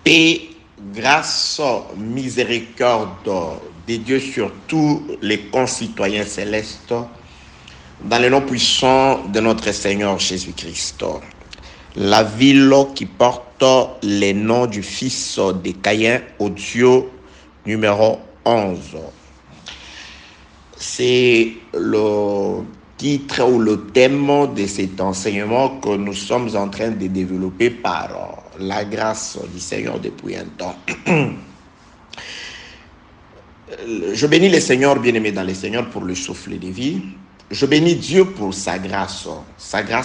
Paix, grâce, miséricorde de Dieu sur tous les concitoyens célestes, dans le nom puissant de notre Seigneur Jésus-Christ. La ville qui porte le nom du fils de Caïn, audio numéro 11. C'est le titre ou le thème de cet enseignement que nous sommes en train de développer par la grâce du Seigneur depuis un temps. Je bénis le Seigneur, bien-aimé dans le Seigneur, pour le souffle de vie. Je bénis Dieu pour sa grâce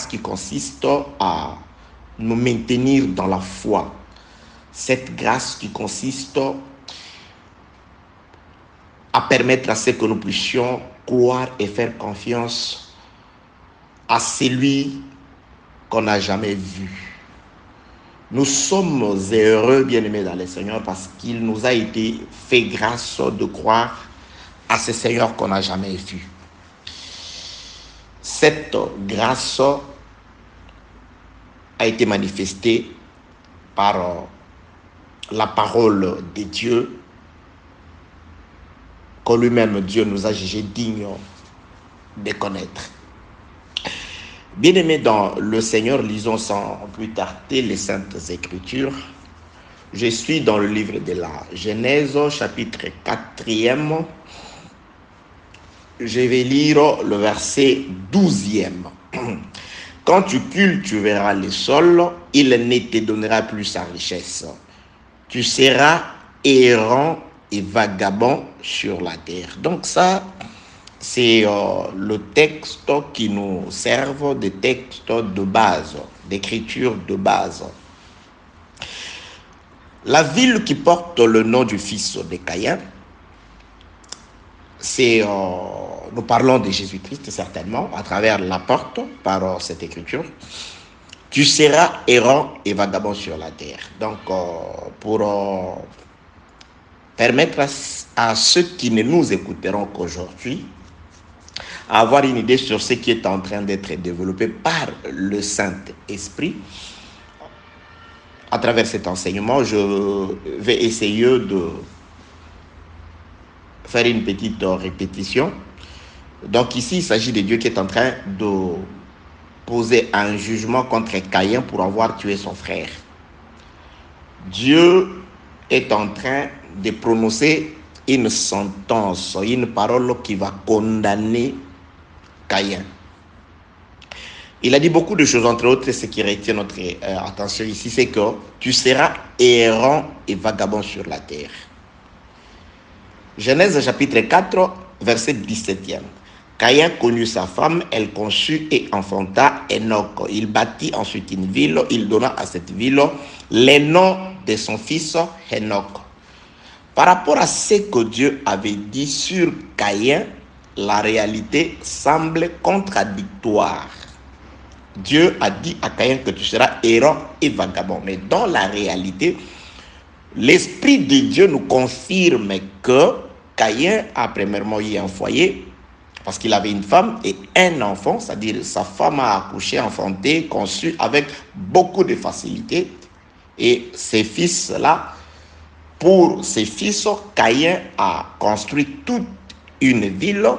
qui consiste à nous maintenir dans la foi. Cette grâce qui consiste à permettre à ce que nous puissions croire et faire confiance à celui qu'on n'a jamais vu. Nous sommes heureux, bien-aimés dans le Seigneur, parce qu'il nous a été fait grâce de croire à ce Seigneur qu'on n'a jamais vu. Cette grâce a été manifestée par la parole de Dieu, que lui-même Dieu nous a jugé dignes de connaître. Bien-aimés dans le Seigneur, lisons sans plus tarder les Saintes Écritures. Je suis dans le livre de la Genèse, chapitre 4e. Je vais lire le verset 12e. Quand tu cultiveras le sol, il ne te donnera plus sa richesse. Tu seras errant et vagabond sur la terre. Donc ça, c'est le texte qui nous sert de texte de base, d'écriture de base. La ville qui porte le nom du fils de Caïn, c'est, nous parlons de Jésus-Christ certainement, à travers la porte, par cette écriture. Tu seras errant et vagabond sur la terre. Donc, pour permettre à ceux qui ne nous écouteront qu'aujourd'hui à avoir une idée sur ce qui est en train d'être développé par le Saint-Esprit, à travers cet enseignement, je vais essayer de faire une petite répétition. Donc ici, il s'agit de Dieu qui est en train de poser un jugement contre Caïn pour avoir tué son frère. Dieu est en train de prononcer une sentence, une parole qui va condamner Caïn. Il a dit beaucoup de choses, entre autres, ce qui retient notre attention ici, c'est que tu seras errant et vagabond sur la terre. Genèse chapitre 4, verset 17e. Caïn connut sa femme, elle conçut et enfanta Enoch. Il bâtit ensuite une ville, il donna à cette ville le nom de son fils Enoch. Par rapport à ce que Dieu avait dit sur Caïn, la réalité semble contradictoire. Dieu a dit à Caïn que tu seras errant et vagabond. Mais dans la réalité, l'Esprit de Dieu nous confirme que Caïn a premièrement eu un foyer, parce qu'il avait une femme et un enfant, c'est-à-dire sa femme a accouché, enfanté, conçu avec beaucoup de facilité. Et ces fils-là, pour ses fils, Caïn a construit toute une ville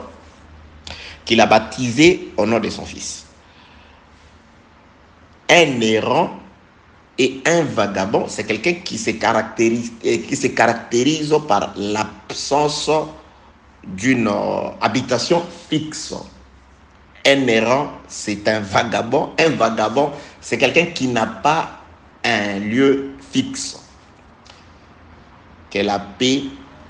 qu'il a baptisée au nom de son fils. Un errant et un vagabond, c'est quelqu'un qui se caractérise par l'absence d'une habitation fixe. Un errant, c'est un vagabond. Un vagabond, c'est quelqu'un qui n'a pas un lieu fixe. Que la paix,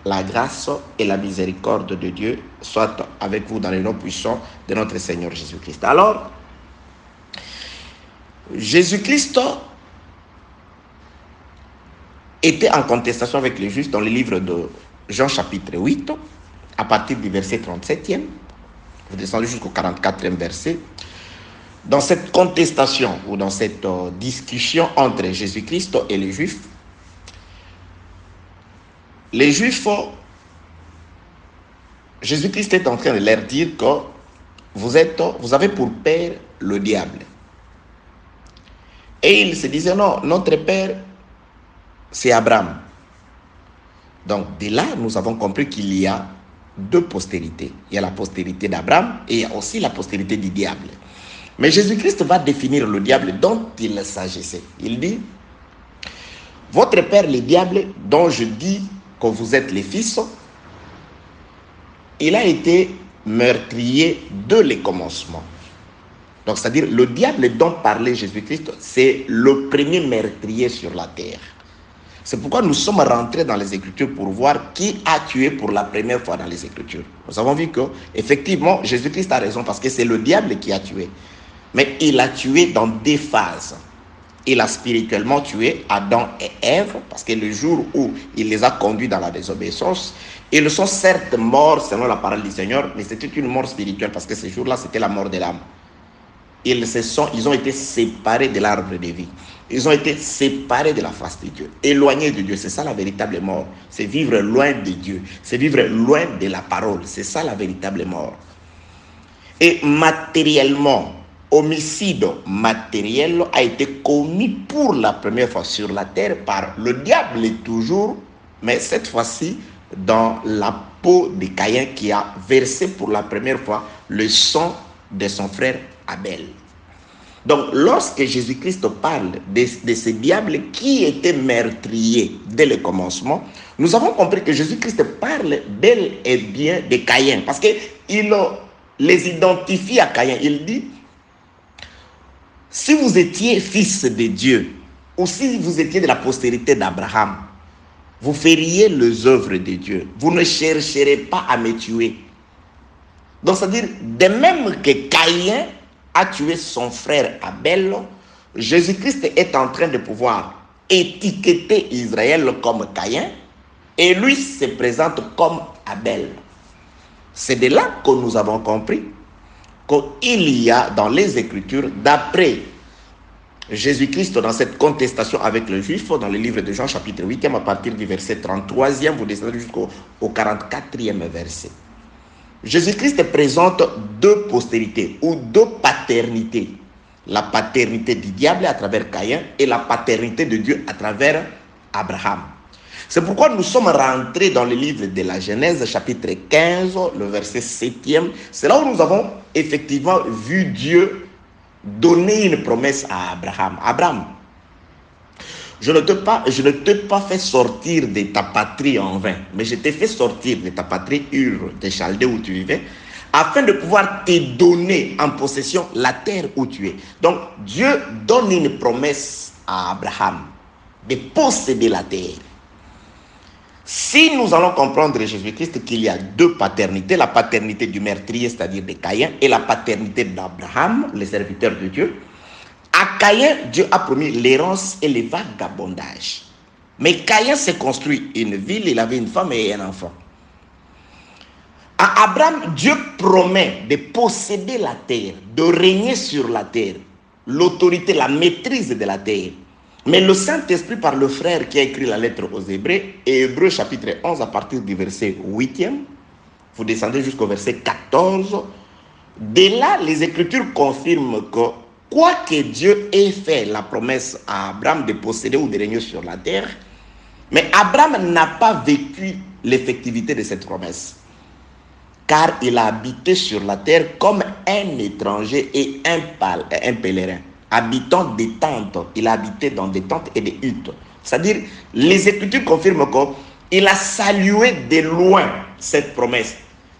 la grâce et la miséricorde de Dieu soient avec vous dans le nom puissant de notre Seigneur Jésus-Christ. Alors, Jésus-Christ était en contestation avec les justes dans le livre de Jean chapitre 8, à partir du verset 37e. Vous descendez jusqu'au 44e verset. Dans cette contestation ou dans cette discussion entre Jésus-Christ et les Juifs, Jésus-Christ est en train de leur dire que vous avez pour père le diable. Et ils se disaient non, notre père c'est Abraham. Donc, de là, nous avons compris qu'il y a deux postérités. Il y a la postérité d'Abraham et il y a aussi la postérité du diable. Mais Jésus-Christ va définir le diable dont il s'agissait. Il dit, votre père, le diable, dont je dis que vous êtes les fils, il a été meurtrier dès le commencement. Donc, c'est-à-dire, le diable dont parlait Jésus-Christ, c'est le premier meurtrier sur la terre. C'est pourquoi nous sommes rentrés dans les Écritures pour voir qui a tué pour la première fois dans les Écritures. Nous avons vu que, effectivement, Jésus-Christ a raison parce que c'est le diable qui a tué. Mais il a tué dans deux phases. Il a spirituellement tué Adam et Ève parce que le jour où il les a conduits dans la désobéissance, ils sont certes morts selon la parole du Seigneur, mais c'était une mort spirituelle parce que ce jour-là, c'était la mort de l'âme. Ils ont été séparés de l'arbre de vie. Ils ont été séparés de la face de Dieu, éloignés de Dieu. C'est ça la véritable mort. C'est vivre loin de Dieu. C'est vivre loin de la parole. C'est ça la véritable mort. Et matériellement, homicide matériel a été commis pour la première fois sur la terre par le diable toujours, mais cette fois-ci dans la peau de Caïn qui a versé pour la première fois le sang de son frère Abel. Donc, lorsque Jésus-Christ parle de ce diable qui était meurtrier dès le commencement, nous avons compris que Jésus-Christ parle bel et bien de Caïn, parce qu'il les identifie à Caïn. Il dit, si vous étiez fils de Dieu, ou si vous étiez de la postérité d'Abraham, vous feriez les œuvres de Dieu. Vous ne chercherez pas à me tuer. Donc, c'est-à-dire, de même que Caïn a tué son frère Abel, Jésus-Christ est en train de pouvoir étiqueter Israël comme Caïn et lui se présente comme Abel. C'est de là que nous avons compris qu'il y a dans les Écritures, d'après Jésus-Christ, dans cette contestation avec le juif, dans le livre de Jean chapitre 8, à partir du verset 33e, vous descendez jusqu'au 44e verset. Jésus-Christ présente deux postérités ou deux paternités. La paternité du diable à travers Caïn et la paternité de Dieu à travers Abraham. C'est pourquoi nous sommes rentrés dans le livre de la Genèse, chapitre 15, le verset 7e. C'est là où nous avons effectivement vu Dieu donner une promesse à Abraham. Abraham, je ne t'ai pas fait sortir de ta patrie en vain, mais je t'ai fait sortir de ta patrie Ur de Chaldée où tu vivais, afin de pouvoir te donner en possession la terre où tu es. Donc, Dieu donne une promesse à Abraham de posséder la terre. Si nous allons comprendre Jésus-Christ qu'il y a deux paternités, la paternité du meurtrier, c'est-à-dire de Caïn, et la paternité d'Abraham, le serviteur de Dieu, à Caïn, Dieu a promis l'errance et le vagabondage. Mais Caïn s'est construit une ville, il avait une femme et un enfant. À Abraham, Dieu promet de posséder la terre, de régner sur la terre, l'autorité, la maîtrise de la terre. Mais le Saint-Esprit, par le frère qui a écrit la lettre aux Hébreux, et Hébreux chapitre 11 à partir du verset 8e, vous descendez jusqu'au verset 14, de là, les Écritures confirment que quoique Dieu ait fait la promesse à Abraham de posséder ou de régner sur la terre, mais Abraham n'a pas vécu l'effectivité de cette promesse. Car il a habité sur la terre comme un étranger et un pèlerin. Habitant des tentes, il a habité dans des tentes et des huttes. C'est-à-dire, les Écritures confirment qu'il a salué de loin cette promesse.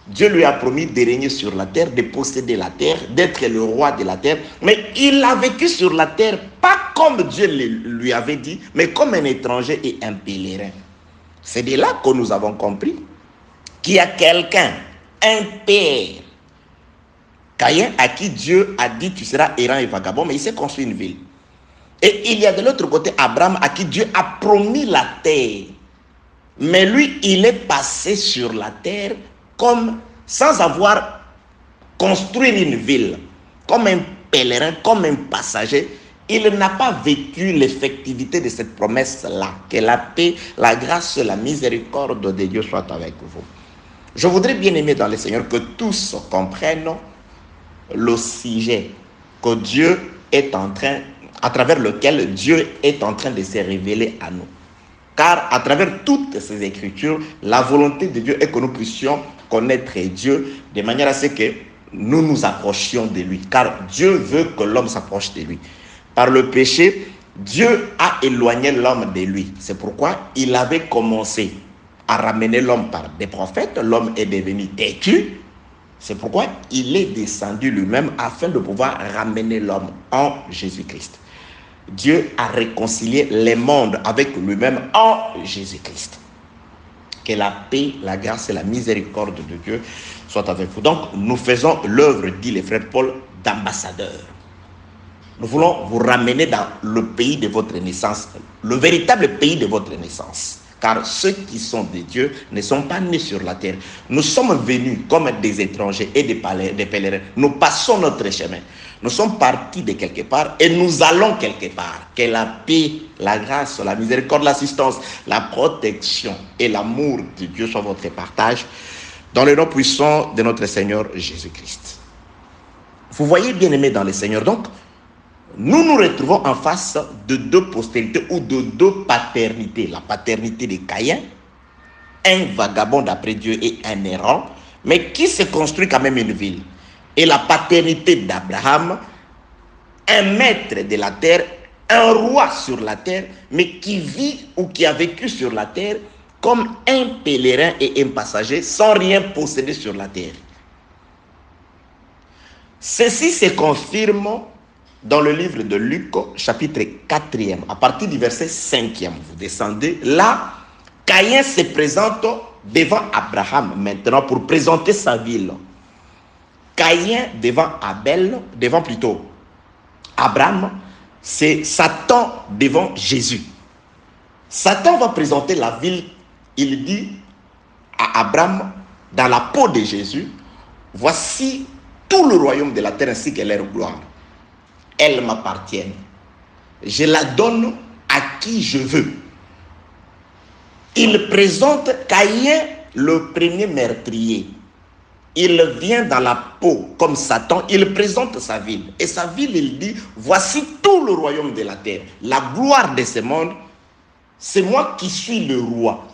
Dieu lui a promis de régner sur la terre, de posséder la terre, d'être le roi de la terre. Mais il a vécu sur la terre, pas comme Dieu lui avait dit, mais comme un étranger et un pèlerin. C'est de là que nous avons compris qu'il y a quelqu'un, un père, Caïn, à qui Dieu a dit tu seras errant et vagabond, mais il s'est construit une ville. Et il y a de l'autre côté Abraham, à qui Dieu a promis la terre. Mais lui, il est passé sur la terre comme sans avoir construit une ville, comme un pèlerin, comme un passager. Il n'a pas vécu l'effectivité de cette promesse-là. Que la paix, la grâce, la miséricorde de Dieu soit avec vous. Je voudrais bien aimer dans le Seigneur que tous comprennent le sujet que Dieu est en train, à travers lequel Dieu est en train de se révéler à nous. Car à travers toutes ces écritures, la volonté de Dieu est que nous puissions connaître Dieu de manière à ce que nous nous approchions de lui. Car Dieu veut que l'homme s'approche de lui. Par le péché, Dieu a éloigné l'homme de lui. C'est pourquoi il avait commencé à ramener l'homme par des prophètes. L'homme est devenu têtu. C'est pourquoi il est descendu lui-même afin de pouvoir ramener l'homme en Jésus-Christ. Dieu a réconcilié les mondes avec lui-même en Jésus-Christ. Que la paix, la grâce et la miséricorde de Dieu soient avec vous. Donc, nous faisons l'œuvre, dit le frère Paul, d'ambassadeur. Nous voulons vous ramener dans le pays de votre naissance, le véritable pays de votre naissance. Car ceux qui sont de Dieu ne sont pas nés sur la terre. Nous sommes venus comme des étrangers et des pèlerins. Nous passons notre chemin. Nous sommes partis de quelque part et nous allons quelque part. Que la paix, la grâce, la miséricorde, l'assistance, la protection et l'amour de Dieu soient votre partage dans le nom puissant de notre Seigneur Jésus-Christ. Vous voyez, bien-aimés dans le Seigneur, donc, nous nous retrouvons en face de deux postérités ou de deux paternités. La paternité de Caïn, un vagabond d'après Dieu et un errant, mais qui se construit quand même une ville. Et la paternité d'Abraham, un maître de la terre, un roi sur la terre, mais qui vit ou qui a vécu sur la terre comme un pèlerin et un passager sans rien posséder sur la terre. Ceci se confirme dans le livre de Luc, chapitre 4e, à partir du verset 5e. Vous descendez. Là, Caïn se présente devant Abraham maintenant pour présenter sa ville. Caïn devant Abraham, c'est Satan devant Jésus. Satan va présenter la ville, il dit à Abraham, dans la peau de Jésus, voici tout le royaume de la terre ainsi que leur gloire. Elles m'appartiennent. Je la donne à qui je veux. Il présente Caïn, le premier meurtrier. Il vient dans la peau comme Satan, il présente sa ville. Et sa ville, il dit, voici tout le royaume de la terre. La gloire de ce monde, c'est moi qui suis le roi.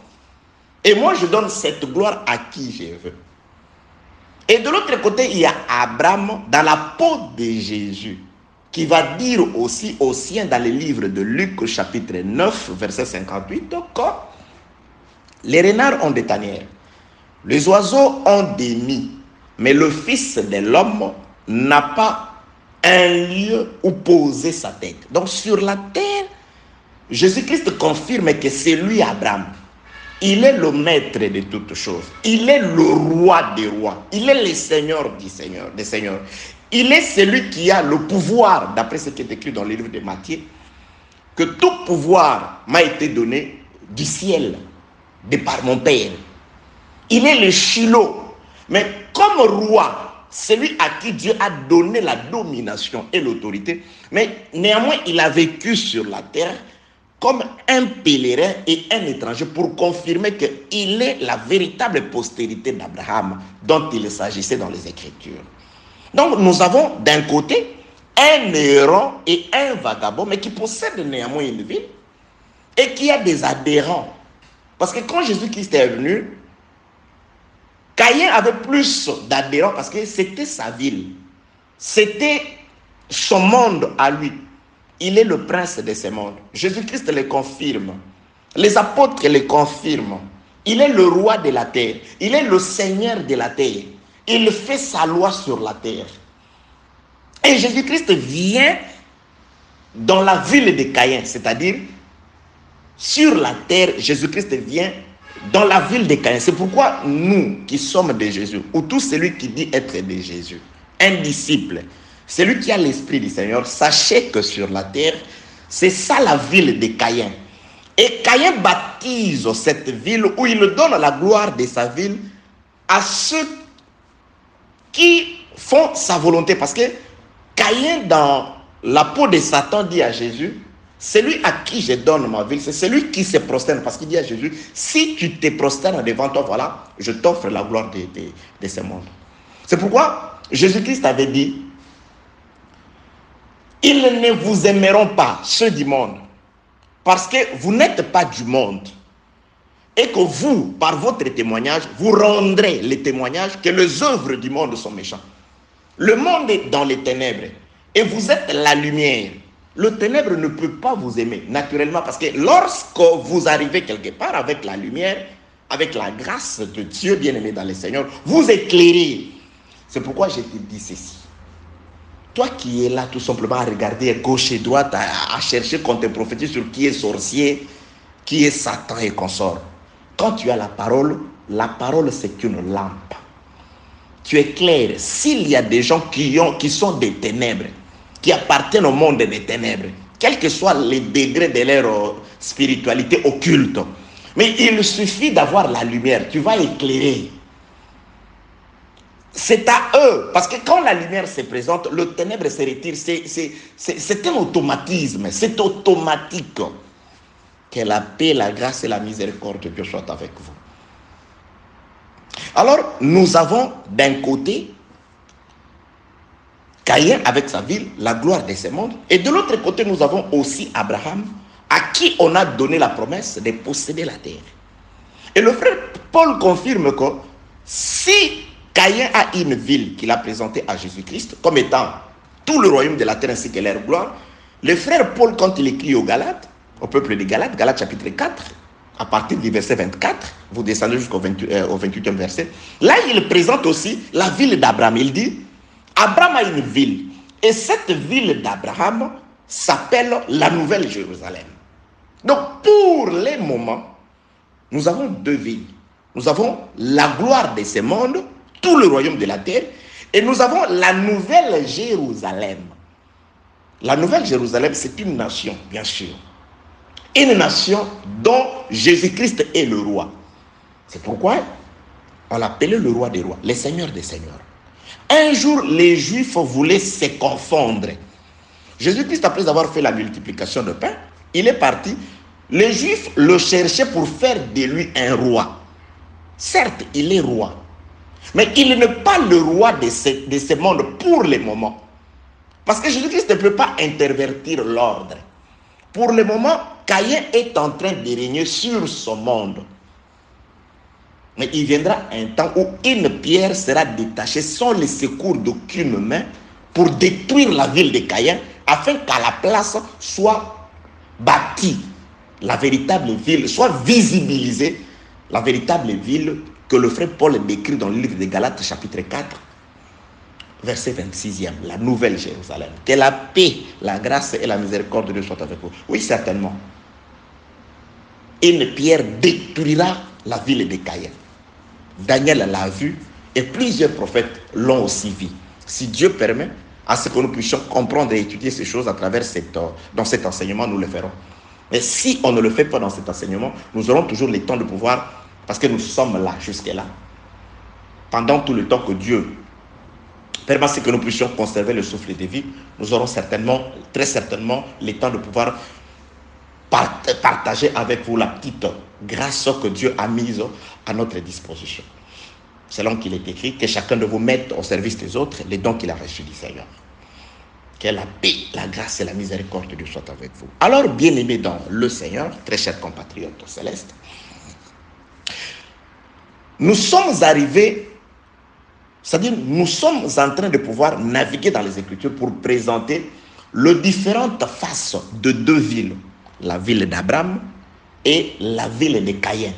Et moi, je donne cette gloire à qui je veux. Et de l'autre côté, il y a Abraham dans la peau de Jésus, qui va dire aussi aux siens dans le livre de Luc, chapitre 9, verset 58, que les renards ont des tanières. Les oiseaux ont des nids, mais le Fils de l'homme n'a pas un lieu où poser sa tête. Donc sur la terre, Jésus-Christ confirme que c'est lui Abraham. Il est le maître de toutes choses. Il est le roi des rois. Il est le Seigneur des seigneurs. Il est celui qui a le pouvoir, d'après ce qui est écrit dans le livre de Matthieu, que tout pouvoir m'a été donné du ciel, de par mon Père. Il est le Shiloh, mais comme roi, celui à qui Dieu a donné la domination et l'autorité, mais néanmoins il a vécu sur la terre comme un pèlerin et un étranger pour confirmer qu'il est la véritable postérité d'Abraham dont il s'agissait dans les Écritures. Donc nous avons d'un côté un errant et un vagabond, mais qui possède néanmoins une ville et qui a des adhérents. Parce que quand Jésus-Christ est venu, Caïn avait plus d'adhérents parce que c'était sa ville. C'était son monde à lui. Il est le prince de ce monde. Jésus-Christ le confirme. Les apôtres le confirment. Il est le roi de la terre. Il est le Seigneur de la terre. Il fait sa loi sur la terre. Et Jésus-Christ vient dans la ville de Caïn, c'est-à-dire sur la terre, Jésus-Christ vient dans la ville de Caïn. C'est pourquoi nous qui sommes de Jésus, ou tout celui qui dit être de Jésus, un disciple, celui qui a l'esprit du Seigneur, sachez que sur la terre, c'est ça la ville de Caïn. Et Caïn baptise cette ville où il donne la gloire de sa ville à ceux qui font sa volonté. Parce que Caïn, dans la peau de Satan, dit à Jésus, celui à qui je donne ma ville, c'est celui qui se prosterne. Parce qu'il dit à Jésus, si tu te prosternes devant toi, voilà, je t'offre la gloire de ce monde. C'est pourquoi Jésus-Christ avait dit, ils ne vous aimeront pas, ceux du monde. Parce que vous n'êtes pas du monde. Et que vous, par votre témoignage, vous rendrez les témoignages que les œuvres du monde sont méchantes. Le monde est dans les ténèbres et vous êtes la lumière. Le ténèbre ne peut pas vous aimer naturellement parce que lorsque vous arrivez quelque part avec la lumière, avec la grâce de Dieu bien-aimé dans le Seigneur, vous éclairez. C'est pourquoi je te dis ceci. Toi qui es là tout simplement à regarder à gauche et droite, à chercher qu'on te prophétise sur qui est sorcier, qui est Satan et consort. Quand tu as la parole c'est une lampe. Tu éclaires. S'il y a des gens qui sont des ténèbres, qui appartiennent au monde des ténèbres, quel que soit les degrés de leur spiritualité occulte, mais il suffit d'avoir la lumière, tu vas éclairer. C'est à eux, parce que quand la lumière se présente, le ténèbre se retire, c'est un automatisme, c'est automatique. Que la paix, la grâce et la miséricorde de Dieu soient avec vous. Alors, nous avons d'un côté Caïn avec sa ville, la gloire de ce monde, et de l'autre côté, nous avons aussi Abraham, à qui on a donné la promesse de posséder la terre. Et le frère Paul confirme que si Caïn a une ville qu'il a présentée à Jésus-Christ comme étant tout le royaume de la terre ainsi que leur gloire, le frère Paul, quand il écrit aux Galates, au peuple des Galates, Galates chapitre 4, à partir du verset 24, vous descendez jusqu'au 28e verset, là il présente aussi la ville d'Abraham. Il dit, Abraham a une ville, et cette ville d'Abraham s'appelle la Nouvelle Jérusalem. Donc pour les moments, nous avons deux villes. Nous avons la gloire de ce monde, tout le royaume de la terre, et nous avons la Nouvelle Jérusalem. La Nouvelle Jérusalem, c'est une nation, bien sûr. Une nation dont Jésus-Christ est le roi. C'est pourquoi on l'appelait le roi des rois, le seigneur des seigneurs. Un jour, les Juifs voulaient se confondre. Jésus-Christ, après avoir fait la multiplication de pain, il est parti. Les Juifs le cherchaient pour faire de lui un roi. Certes, il est roi, mais il n'est pas le roi de ce monde pour le moment. Parce que Jésus-Christ ne peut pas intervertir l'ordre. Pour le moment, Caïn est en train de régner sur ce monde. Mais il viendra un temps où une pierre sera détachée sans le secours d'aucune main pour détruire la ville de Caïn, afin qu'à la place soit bâtie la véritable ville, soit visibilisée la véritable ville que le frère Paul décrit dans le livre de Galates chapitre 4, verset 26e, la Nouvelle Jérusalem. Que la paix, la grâce et la miséricorde de Dieu soient avec vous. Oui, certainement. Une pierre détruira la ville de Caïn. Daniel l'a vu et plusieurs prophètes l'ont aussi vu. Si Dieu permet, à ce que nous puissions comprendre et étudier ces choses à travers dans cet enseignement, nous le ferons. Mais si on ne le fait pas dans cet enseignement, nous aurons toujours le temps de pouvoir, parce que nous sommes là, jusque-là, pendant tout le temps que Dieu permet que nous puissions conserver le souffle de vie, nous aurons certainement, très certainement, le temps de pouvoir partager avec vous la petite grâce que Dieu a mise à notre disposition. Selon qu'il est écrit, que chacun de vous mette au service des autres les dons qu'il a reçus du Seigneur. Que la paix, la grâce et la miséricorde de Dieu soient avec vous. Alors, bien-aimés dans le Seigneur, très chers compatriotes célestes, nous sommes arrivés, c'est-à-dire nous sommes en train de pouvoir naviguer dans les Écritures pour présenter les différentes faces de deux villes, la ville d'Abraham et la ville de Caïn.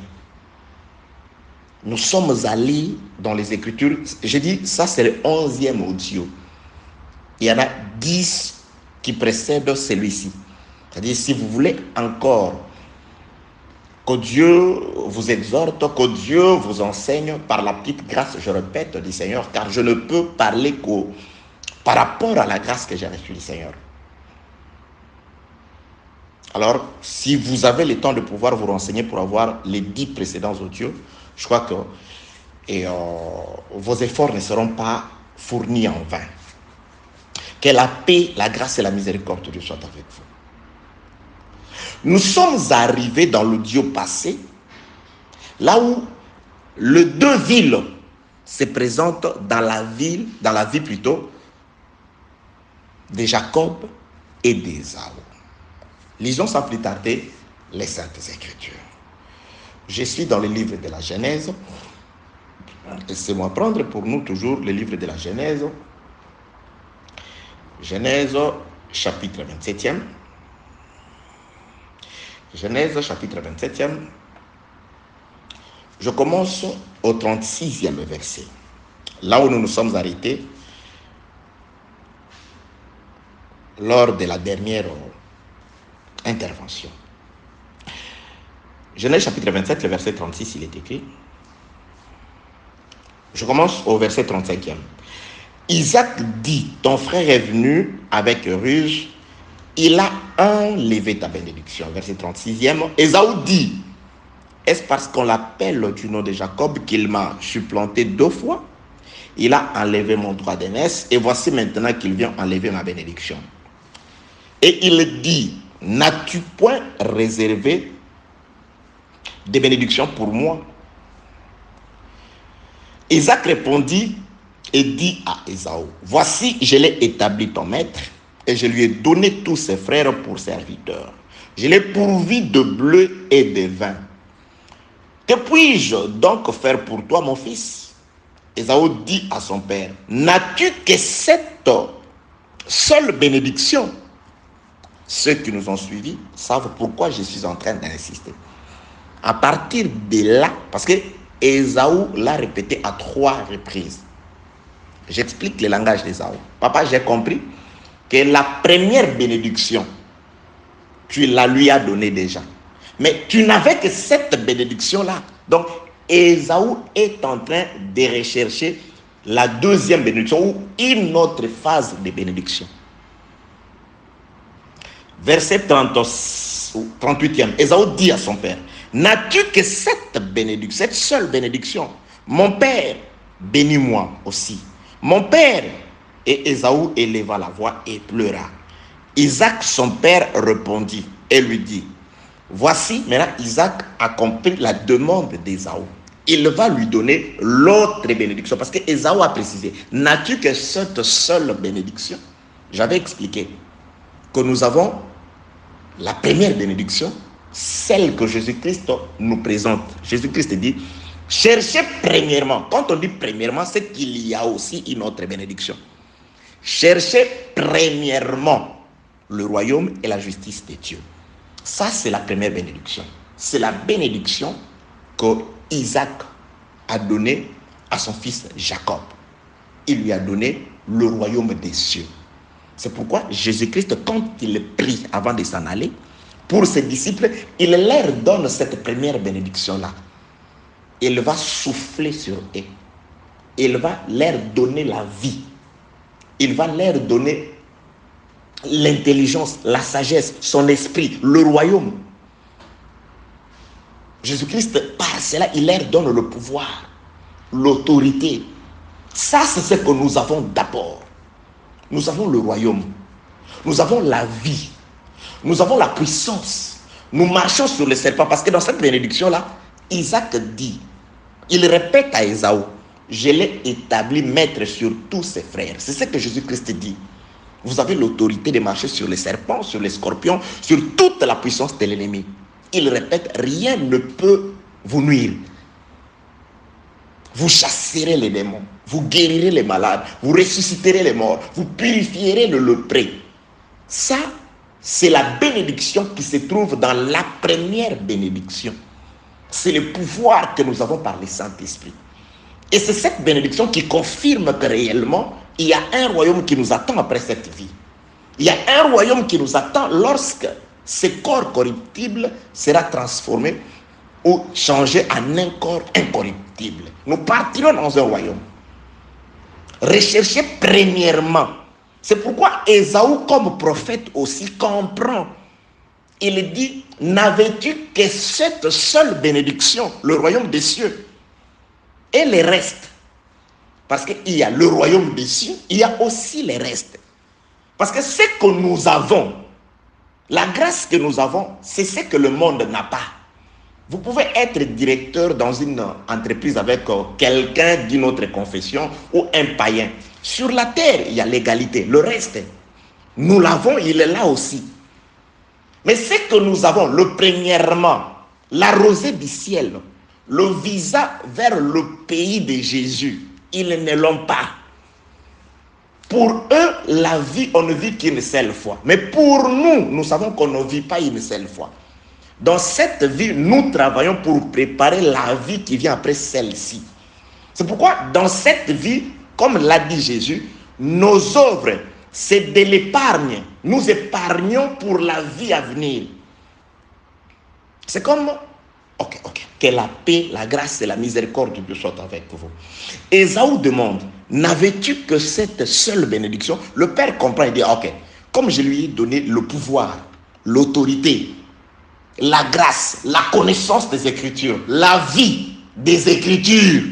Nous sommes allés dans les Écritures, j'ai dit, ça c'est le 11e audio. Il y en a 10 qui précèdent celui-ci. C'est-à-dire, si vous voulez encore que Dieu vous exhorte, que Dieu vous enseigne par la petite grâce, je répète, du Seigneur, car je ne peux parler que par rapport à la grâce que j'ai reçue du Seigneur. Alors, si vous avez le temps de pouvoir vous renseigner pour avoir les 10 précédents audios, je crois que vos efforts ne seront pas fournis en vain. Que la paix, la grâce et la miséricorde de Dieu soient avec vous. Nous sommes arrivés dans l'audio passé, là où les deux villes se présentent dans la vie plutôt de Jacob et d'Ésaü. Lisons sans plus tarder les Saintes Écritures. Je suis dans le livre de la Genèse. Laissez-moi prendre pour nous toujours le livre de la Genèse. Genèse, chapitre 27e. Genèse, chapitre 27e. Je commence au 36e verset. Là où nous nous sommes arrêtés lors de la dernière intervention. Genèse chapitre 27, le verset 36, il est écrit. Je commence au verset 35e. Isaac dit, ton frère est venu avec ruse, il a enlevé ta bénédiction. Verset 36e. Ésaü dit, est-ce parce qu'on l'appelle du nom de Jacob qu'il m'a supplanté 2 fois? Il a enlevé mon droit d'aînesse et voici maintenant qu'il vient enlever ma bénédiction. Et il dit, n'as-tu point réservé des bénédictions pour moi? Isaac répondit et dit à Ésaü, voici, je l'ai établi ton maître et je lui ai donné tous ses frères pour serviteurs. Je l'ai pourvu de bleu et de vin. Que puis-je donc faire pour toi, mon fils? Ésaü dit à son père, n'as-tu que cette seule bénédiction? Ceux qui nous ont suivis savent pourquoi je suis en train d'insister. À partir de là, parce que Ésaü l'a répété à 3 reprises. J'explique le langage d'Ésaü. Papa, j'ai compris que la première bénédiction, tu la lui as donnée déjà. Mais tu n'avais que cette bénédiction-là. Donc, Ésaü est en train de rechercher la deuxième bénédiction ou une autre phase de bénédiction. Verset 38e. Ésaü dit à son père, n'as-tu que cette bénédiction, cette seule bénédiction? Mon père, bénis-moi aussi. Mon père. Et Ésaü éleva la voix et pleura. Isaac, son père, répondit et lui dit, voici, maintenant Isaac accomplit la demande d'Ésaü. Il va lui donner l'autre bénédiction. Parce que Ésaü a précisé, n'as-tu que cette seule bénédiction? J'avais expliqué que nous avons la première bénédiction, celle que Jésus-Christ nous présente. Jésus-Christ dit, cherchez premièrement. Quand on dit premièrement, c'est qu'il y a aussi une autre bénédiction. Cherchez premièrement le royaume et la justice de Dieu. Ça, c'est la première bénédiction. C'est la bénédiction que Isaac a donnée à son fils Jacob. Il lui a donné le royaume des cieux. C'est pourquoi Jésus-Christ, quand il prie avant de s'en aller, pour ses disciples, il leur donne cette première bénédiction-là. Il va souffler sur eux. Il va leur donner la vie. Il va leur donner l'intelligence, la sagesse, son esprit, le royaume. Jésus-Christ, par cela, il leur donne le pouvoir, l'autorité. Ça, c'est ce que nous avons d'abord. Nous avons le royaume. Nous avons la vie. Nous avons la puissance. Nous marchons sur le serpent. Parce que dans cette bénédiction-là, Isaac dit, il répète à Ésaü, je l'ai établi maître sur tous ses frères. C'est ce que Jésus-Christ dit. Vous avez l'autorité de marcher sur les serpents, sur les scorpions, sur toute la puissance de l'ennemi. Il répète, rien ne peut vous nuire. Vous chasserez les démons, vous guérirez les malades, vous ressusciterez les morts, vous purifierez le lépreux. Ça, c'est la bénédiction qui se trouve dans la première bénédiction. C'est le pouvoir que nous avons par le Saint-Esprit. Et c'est cette bénédiction qui confirme que réellement, il y a un royaume qui nous attend après cette vie. Il y a un royaume qui nous attend lorsque ce corps corruptible sera transformé ou changé en un corps incorruptible. Nous partirons dans un royaume. Recherchez premièrement. C'est pourquoi Ésaü, comme prophète aussi, comprend. Il dit, n'avais-tu que cette seule bénédiction, le royaume des cieux, et les restes? Parce qu'il y a le royaume des cieux, il y a aussi les restes. Parce que ce que nous avons, la grâce que nous avons, c'est ce que le monde n'a pas. Vous pouvez être directeur dans une entreprise avec quelqu'un d'une autre confession ou un païen. Sur la terre, il y a l'égalité. Le reste, nous l'avons, il est là aussi. Mais ce que nous avons, le premièrement, la rosée du ciel, le visa vers le pays de Jésus, ils ne l'ont pas. Pour eux, la vie, on ne vit qu'une seule fois. Mais pour nous, nous savons qu'on ne vit pas une seule fois. Dans cette vie, nous travaillons pour préparer la vie qui vient après celle-ci. C'est pourquoi, dans cette vie, comme l'a dit Jésus, nos œuvres, c'est de l'épargne. Nous épargnons pour la vie à venir. C'est comme, ok. Que la paix, la grâce et la miséricorde de Dieu soient avec vous. Ésaü demande, n'avais-tu que cette seule bénédiction? Le Père comprend et dit, ok, comme je lui ai donné le pouvoir, l'autorité, la grâce, la connaissance des Écritures, la vie des Écritures,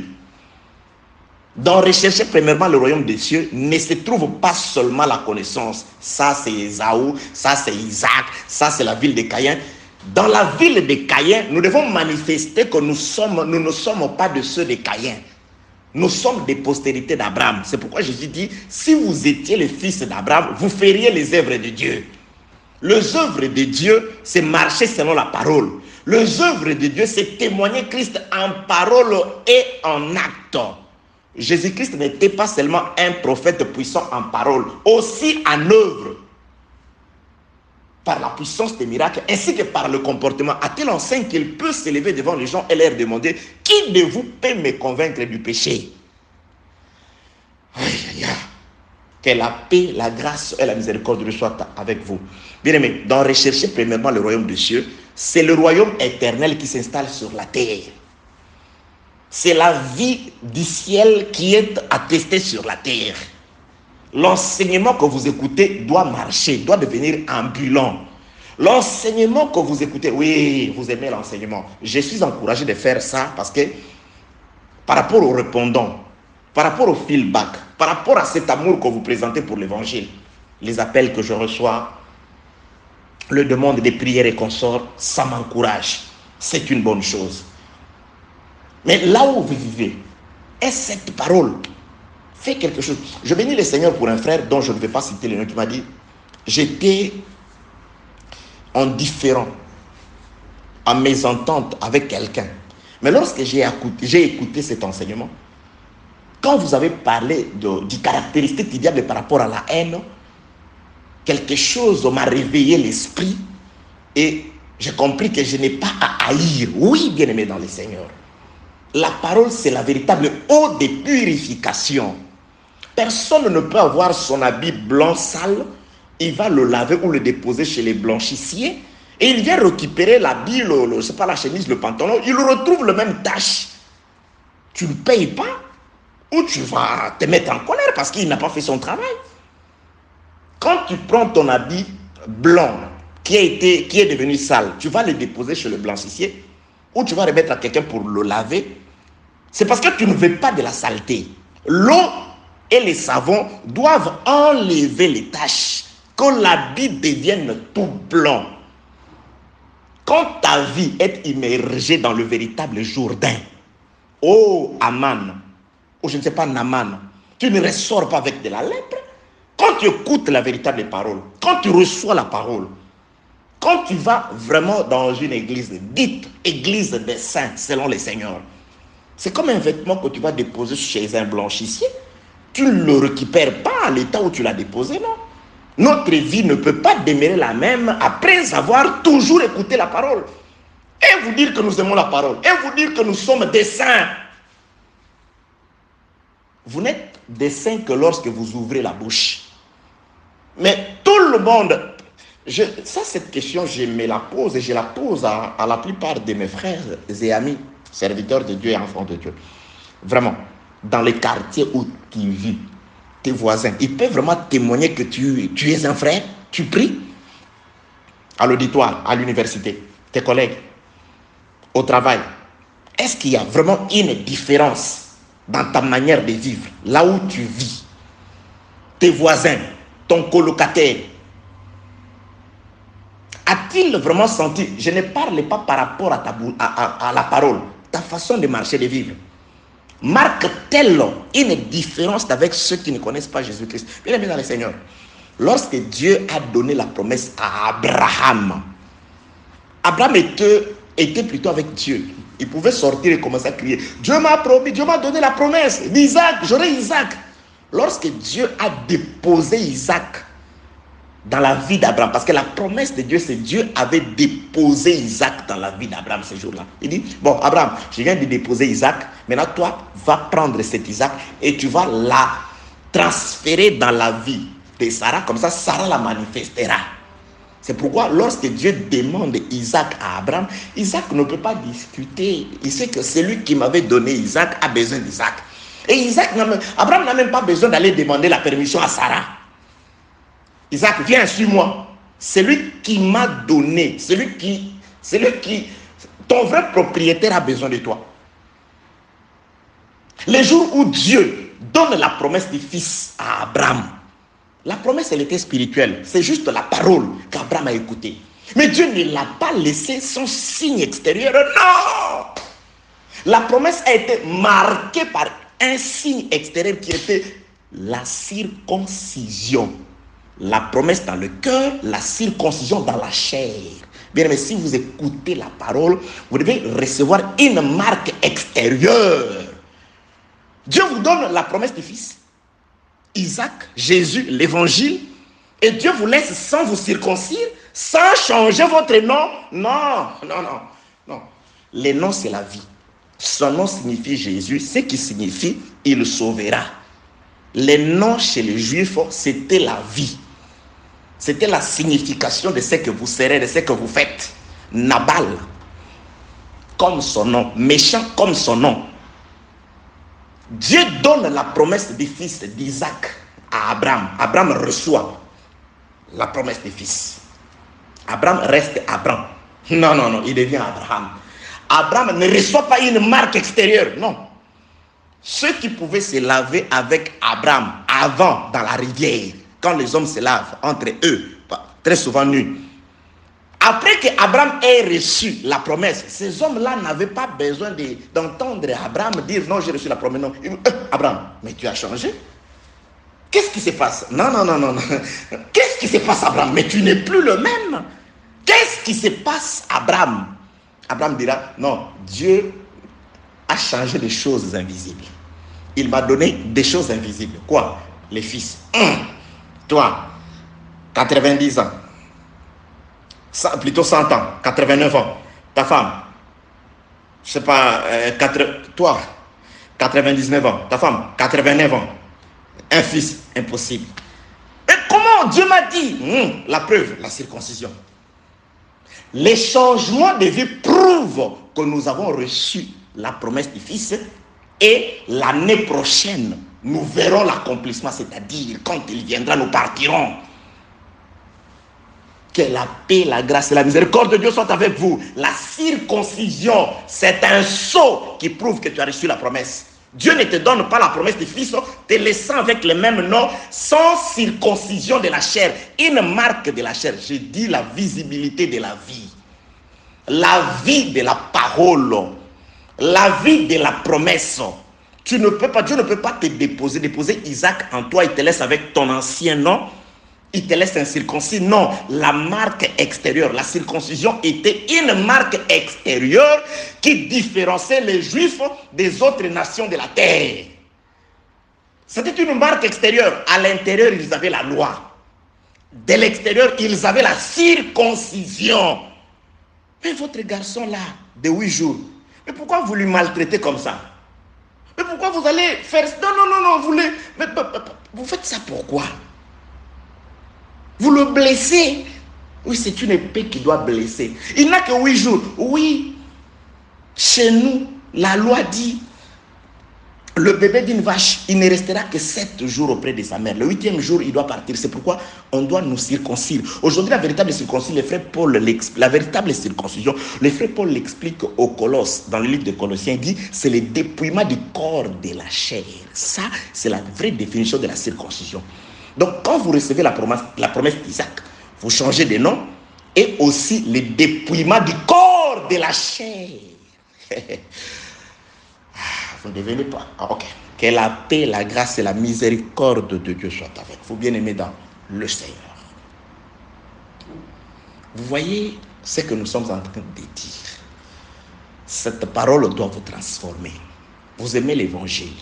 dans rechercher premièrement le royaume des cieux, ne se trouve pas seulement la connaissance. Ça c'est Ésaü, ça c'est Isaac, ça c'est la ville de Caïn. Dans la ville de Caïn, nous devons manifester que nous ne sommes pas de ceux de Caïn. Nous sommes des postérités d'Abraham. C'est pourquoi Jésus dit, si vous étiez le fils d'Abraham, vous feriez les œuvres de Dieu. Les œuvres de Dieu, c'est marcher selon la parole. Les œuvres de Dieu, c'est témoigner Christ en parole et en acte. Jésus-Christ n'était pas seulement un prophète puissant en parole, aussi en œuvre. Par la puissance des miracles, ainsi que par le comportement, a-t-il enseigné qu'il peut s'élever devant les gens et leur demander, qui de vous peut me convaincre du péché? Que la paix, la grâce et la miséricorde soient avec vous. Bien aimé, dans rechercher premièrement le royaume des cieux, c'est le royaume éternel qui s'installe sur la terre. C'est la vie du ciel qui est attestée sur la terre. L'enseignement que vous écoutez doit marcher, doit devenir ambulant. L'enseignement que vous écoutez, oui, vous aimez l'enseignement. Je suis encouragé de faire ça parce que par rapport aux répondants, par rapport au feedback, par rapport à cet amour que vous présentez pour l'évangile, les appels que je reçois, le demande des prières et consorts, ça m'encourage. C'est une bonne chose. Mais là où vous vivez, est cette parole? Fais quelque chose. Je bénis le Seigneur pour un frère dont je ne vais pas citer le nom qui m'a dit, j'étais en différent, en mésentente avec quelqu'un. Mais lorsque j'ai écouté cet enseignement, quand vous avez parlé du caractéristique du diable par rapport à la haine, quelque chose m'a réveillé l'esprit et j'ai compris que je n'ai pas à haïr. Oui, bien aimé dans le Seigneur. La parole, c'est la véritable eau de purification. Personne ne peut avoir son habit blanc sale, il va le laver ou le déposer chez les blanchissiers et il vient récupérer l'habit, c'est pas la chemise, le pantalon, il retrouve le même tache. Tu ne payes pas ou tu vas te mettre en colère parce qu'il n'a pas fait son travail. Quand tu prends ton habit blanc qui est devenu sale, tu vas le déposer chez le blanchissier ou tu vas remettre à quelqu'un pour le laver, c'est parce que tu ne veux pas de la saleté. L'eau et les savons doivent enlever les taches, que l'habit devienne tout blanc. Quand ta vie est immergée dans le véritable Jourdain, oh Aman, ou je ne sais pas Naman, tu ne ressors pas avec de la lèpre. Quand tu écoutes la véritable parole, quand tu reçois la parole, quand tu vas vraiment dans une église dite église des saints selon les seigneurs, c'est comme un vêtement que tu vas déposer chez un blanchissier. Tu ne le récupères pas à l'état où tu l'as déposé, non. Notre vie ne peut pas demeurer la même après avoir toujours écouté la parole. Et vous dire que nous aimons la parole, et vous dire que nous sommes des saints. Vous n'êtes des saints que lorsque vous ouvrez la bouche. Mais tout le monde, cette question, je me la pose et je la pose à la plupart de mes frères et amis, serviteurs de Dieu et enfants de Dieu. Vraiment, dans les quartiers où tu vis, tes voisins, ils peuvent vraiment témoigner que tu es un frère, tu pries à l'auditoire, à l'université, tes collègues, au travail. Est-ce qu'il y a vraiment une différence dans ta manière de vivre, là où tu vis, tes voisins, ton colocataire? A-t-il vraiment senti, je ne parle pas par rapport à la parole, ta façon de marcher, de vivre, marque-t-elle une différence avec ceux qui ne connaissent pas Jésus-Christ? Bien aimé dans le Seigneur, lorsque Dieu a donné la promesse à Abraham, Abraham était plutôt avec Dieu. Il pouvait sortir et commencer à crier. Dieu m'a promis, Dieu m'a donné la promesse d'Isaac, j'aurai Isaac. Lorsque Dieu a déposé Isaac dans la vie d'Abraham, parce que la promesse de Dieu, c'est Dieu avait déposé Isaac dans la vie d'Abraham ce jour-là. Il dit, bon, Abraham, je viens de déposer Isaac, maintenant toi, va prendre cet Isaac et tu vas la transférer dans la vie de Sarah, comme ça, Sarah la manifestera. C'est pourquoi lorsque Dieu demande Isaac à Abraham, Isaac ne peut pas discuter. Il sait que celui qui m'avait donné Isaac a besoin d'Isaac. Et Abraham n'a même pas besoin d'aller demander la permission à Sarah. Isaac, viens, suis-moi. Celui qui m'a donné, ton vrai propriétaire a besoin de toi. Le jour où Dieu donne la promesse du fils à Abraham, la promesse, elle était spirituelle. C'est juste la parole qu'Abraham a écoutée. Mais Dieu ne l'a pas laissé sans signe extérieur. Non! La promesse a été marquée par un signe extérieur qui était la circoncision. La promesse dans le cœur, la circoncision dans la chair. Bien aimé, si vous écoutez la parole, vous devez recevoir une marque extérieure. Dieu vous donne la promesse du Fils, Isaac, Jésus, l'évangile, et Dieu vous laisse sans vous circoncire, sans changer votre nom. Non. Le nom, c'est la vie. Son nom signifie Jésus, ce qui signifie il sauvera. Le nom chez les Juifs, c'était la vie. C'était la signification de ce que vous serez, de ce que vous faites. Nabal, comme son nom, méchant comme son nom. Dieu donne la promesse du fils d'Isaac à Abraham. Abraham reçoit la promesse du fils. Abraham reste Abraham. Non, il devient Abraham. Abraham ne reçoit pas une marque extérieure, non. Ceux qui pouvaient se laver avec Abraham avant dans la rivière, quand les hommes se lavent entre eux, très souvent nus. Après qu'Abraham ait reçu la promesse, ces hommes-là n'avaient pas besoin d'entendre Abraham dire non, j'ai reçu la promesse. Non. Abraham, mais tu as changé? Qu'est-ce qui se passe? Non. Qu'est-ce qui se passe, Abraham? Mais tu n'es plus le même. Qu'est-ce qui se passe, Abraham? Abraham dira non, Dieu a changé des choses invisibles. Il m'a donné des choses invisibles. Quoi? Les fils. Toi, 90 ans. Plutôt 100 ans, 89 ans. Ta femme, je sais pas, toi, 99 ans. Ta femme, 89 ans. Un fils, impossible. Et comment Dieu m'a dit? La preuve, la circoncision. Les changements de vie prouvent que nous avons reçu la promesse du Fils et l'année prochaine, nous verrons l'accomplissement, c'est-à-dire quand il viendra, nous partirons. Que la paix, la grâce et la miséricorde de Dieu soient avec vous. La circoncision, c'est un sceau qui prouve que tu as reçu la promesse. Dieu ne te donne pas la promesse du Fils, te laissant avec le même nom, sans circoncision de la chair. Une marque de la chair, je dis la visibilité de la vie. La vie de la parole. La vie de la promesse. Dieu ne peut pas te déposer Isaac en toi, il te laisse avec ton ancien nom. Il te laisse incirconcis. Non, la marque extérieure, la circoncision était une marque extérieure qui différenciait les Juifs des autres nations de la terre. C'était une marque extérieure. À l'intérieur, ils avaient la loi. De l'extérieur, ils avaient la circoncision. Mais votre garçon là, de 8 jours, mais pourquoi vous lui maltraitez comme ça? Mais pourquoi vous allez faire... Non, vous faites ça pourquoi? Vous le blessez. Oui, c'est une épée qui doit blesser. Il n'a que 8 jours. Oui, chez nous, la loi dit, le bébé d'une vache, il ne restera que 7 jours auprès de sa mère. Le 8e jour, il doit partir. C'est pourquoi on doit nous circoncire. Aujourd'hui, la véritable circoncision, le frère Paul la véritable circoncision, le frère Paul l'explique au Colosse, dans le livre de Colossiens, il dit, c'est le dépouillement du corps de la chair. Ça, c'est la vraie définition de la circoncision. Donc, quand vous recevez la promesse d'Isaac, vous changez de nom et aussi le dépouillement du corps de la chair. Vous ne devenez pas. Ok. Que la paix, la grâce et la miséricorde de Dieu soient avec vous, bien-aimés dans le Seigneur. Vous voyez, ce que nous sommes en train de dire. Cette parole doit vous transformer. Vous aimez l'évangile.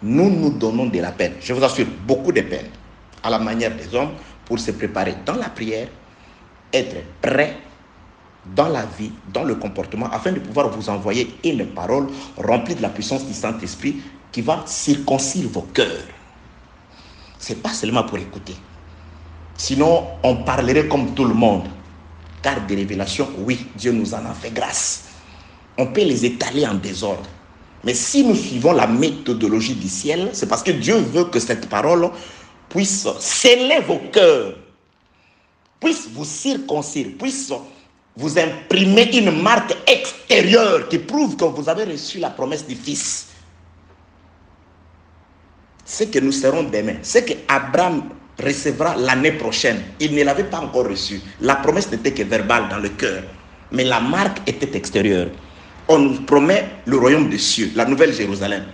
Nous nous donnons de la peine, je vous assure, beaucoup de peine, à la manière des hommes, pour se préparer dans la prière, être prêt dans la vie, dans le comportement, afin de pouvoir vous envoyer une parole remplie de la puissance du Saint-Esprit qui va circoncire vos cœurs. Ce n'est pas seulement pour écouter. Sinon, on parlerait comme tout le monde. Car des révélations, oui, Dieu nous en a fait grâce. On peut les étaler en désordre. Mais si nous suivons la méthodologie du ciel, c'est parce que Dieu veut que cette parole puisse sceller vos cœurs, puisse vous circoncire, puisse vous imprimer une marque extérieure qui prouve que vous avez reçu la promesse du Fils. Ce que nous serons demain, ce que Abraham recevra l'année prochaine, il ne l'avait pas encore reçu. La promesse n'était que verbale dans le cœur, mais la marque était extérieure. On nous promet le royaume des cieux, la nouvelle Jérusalem.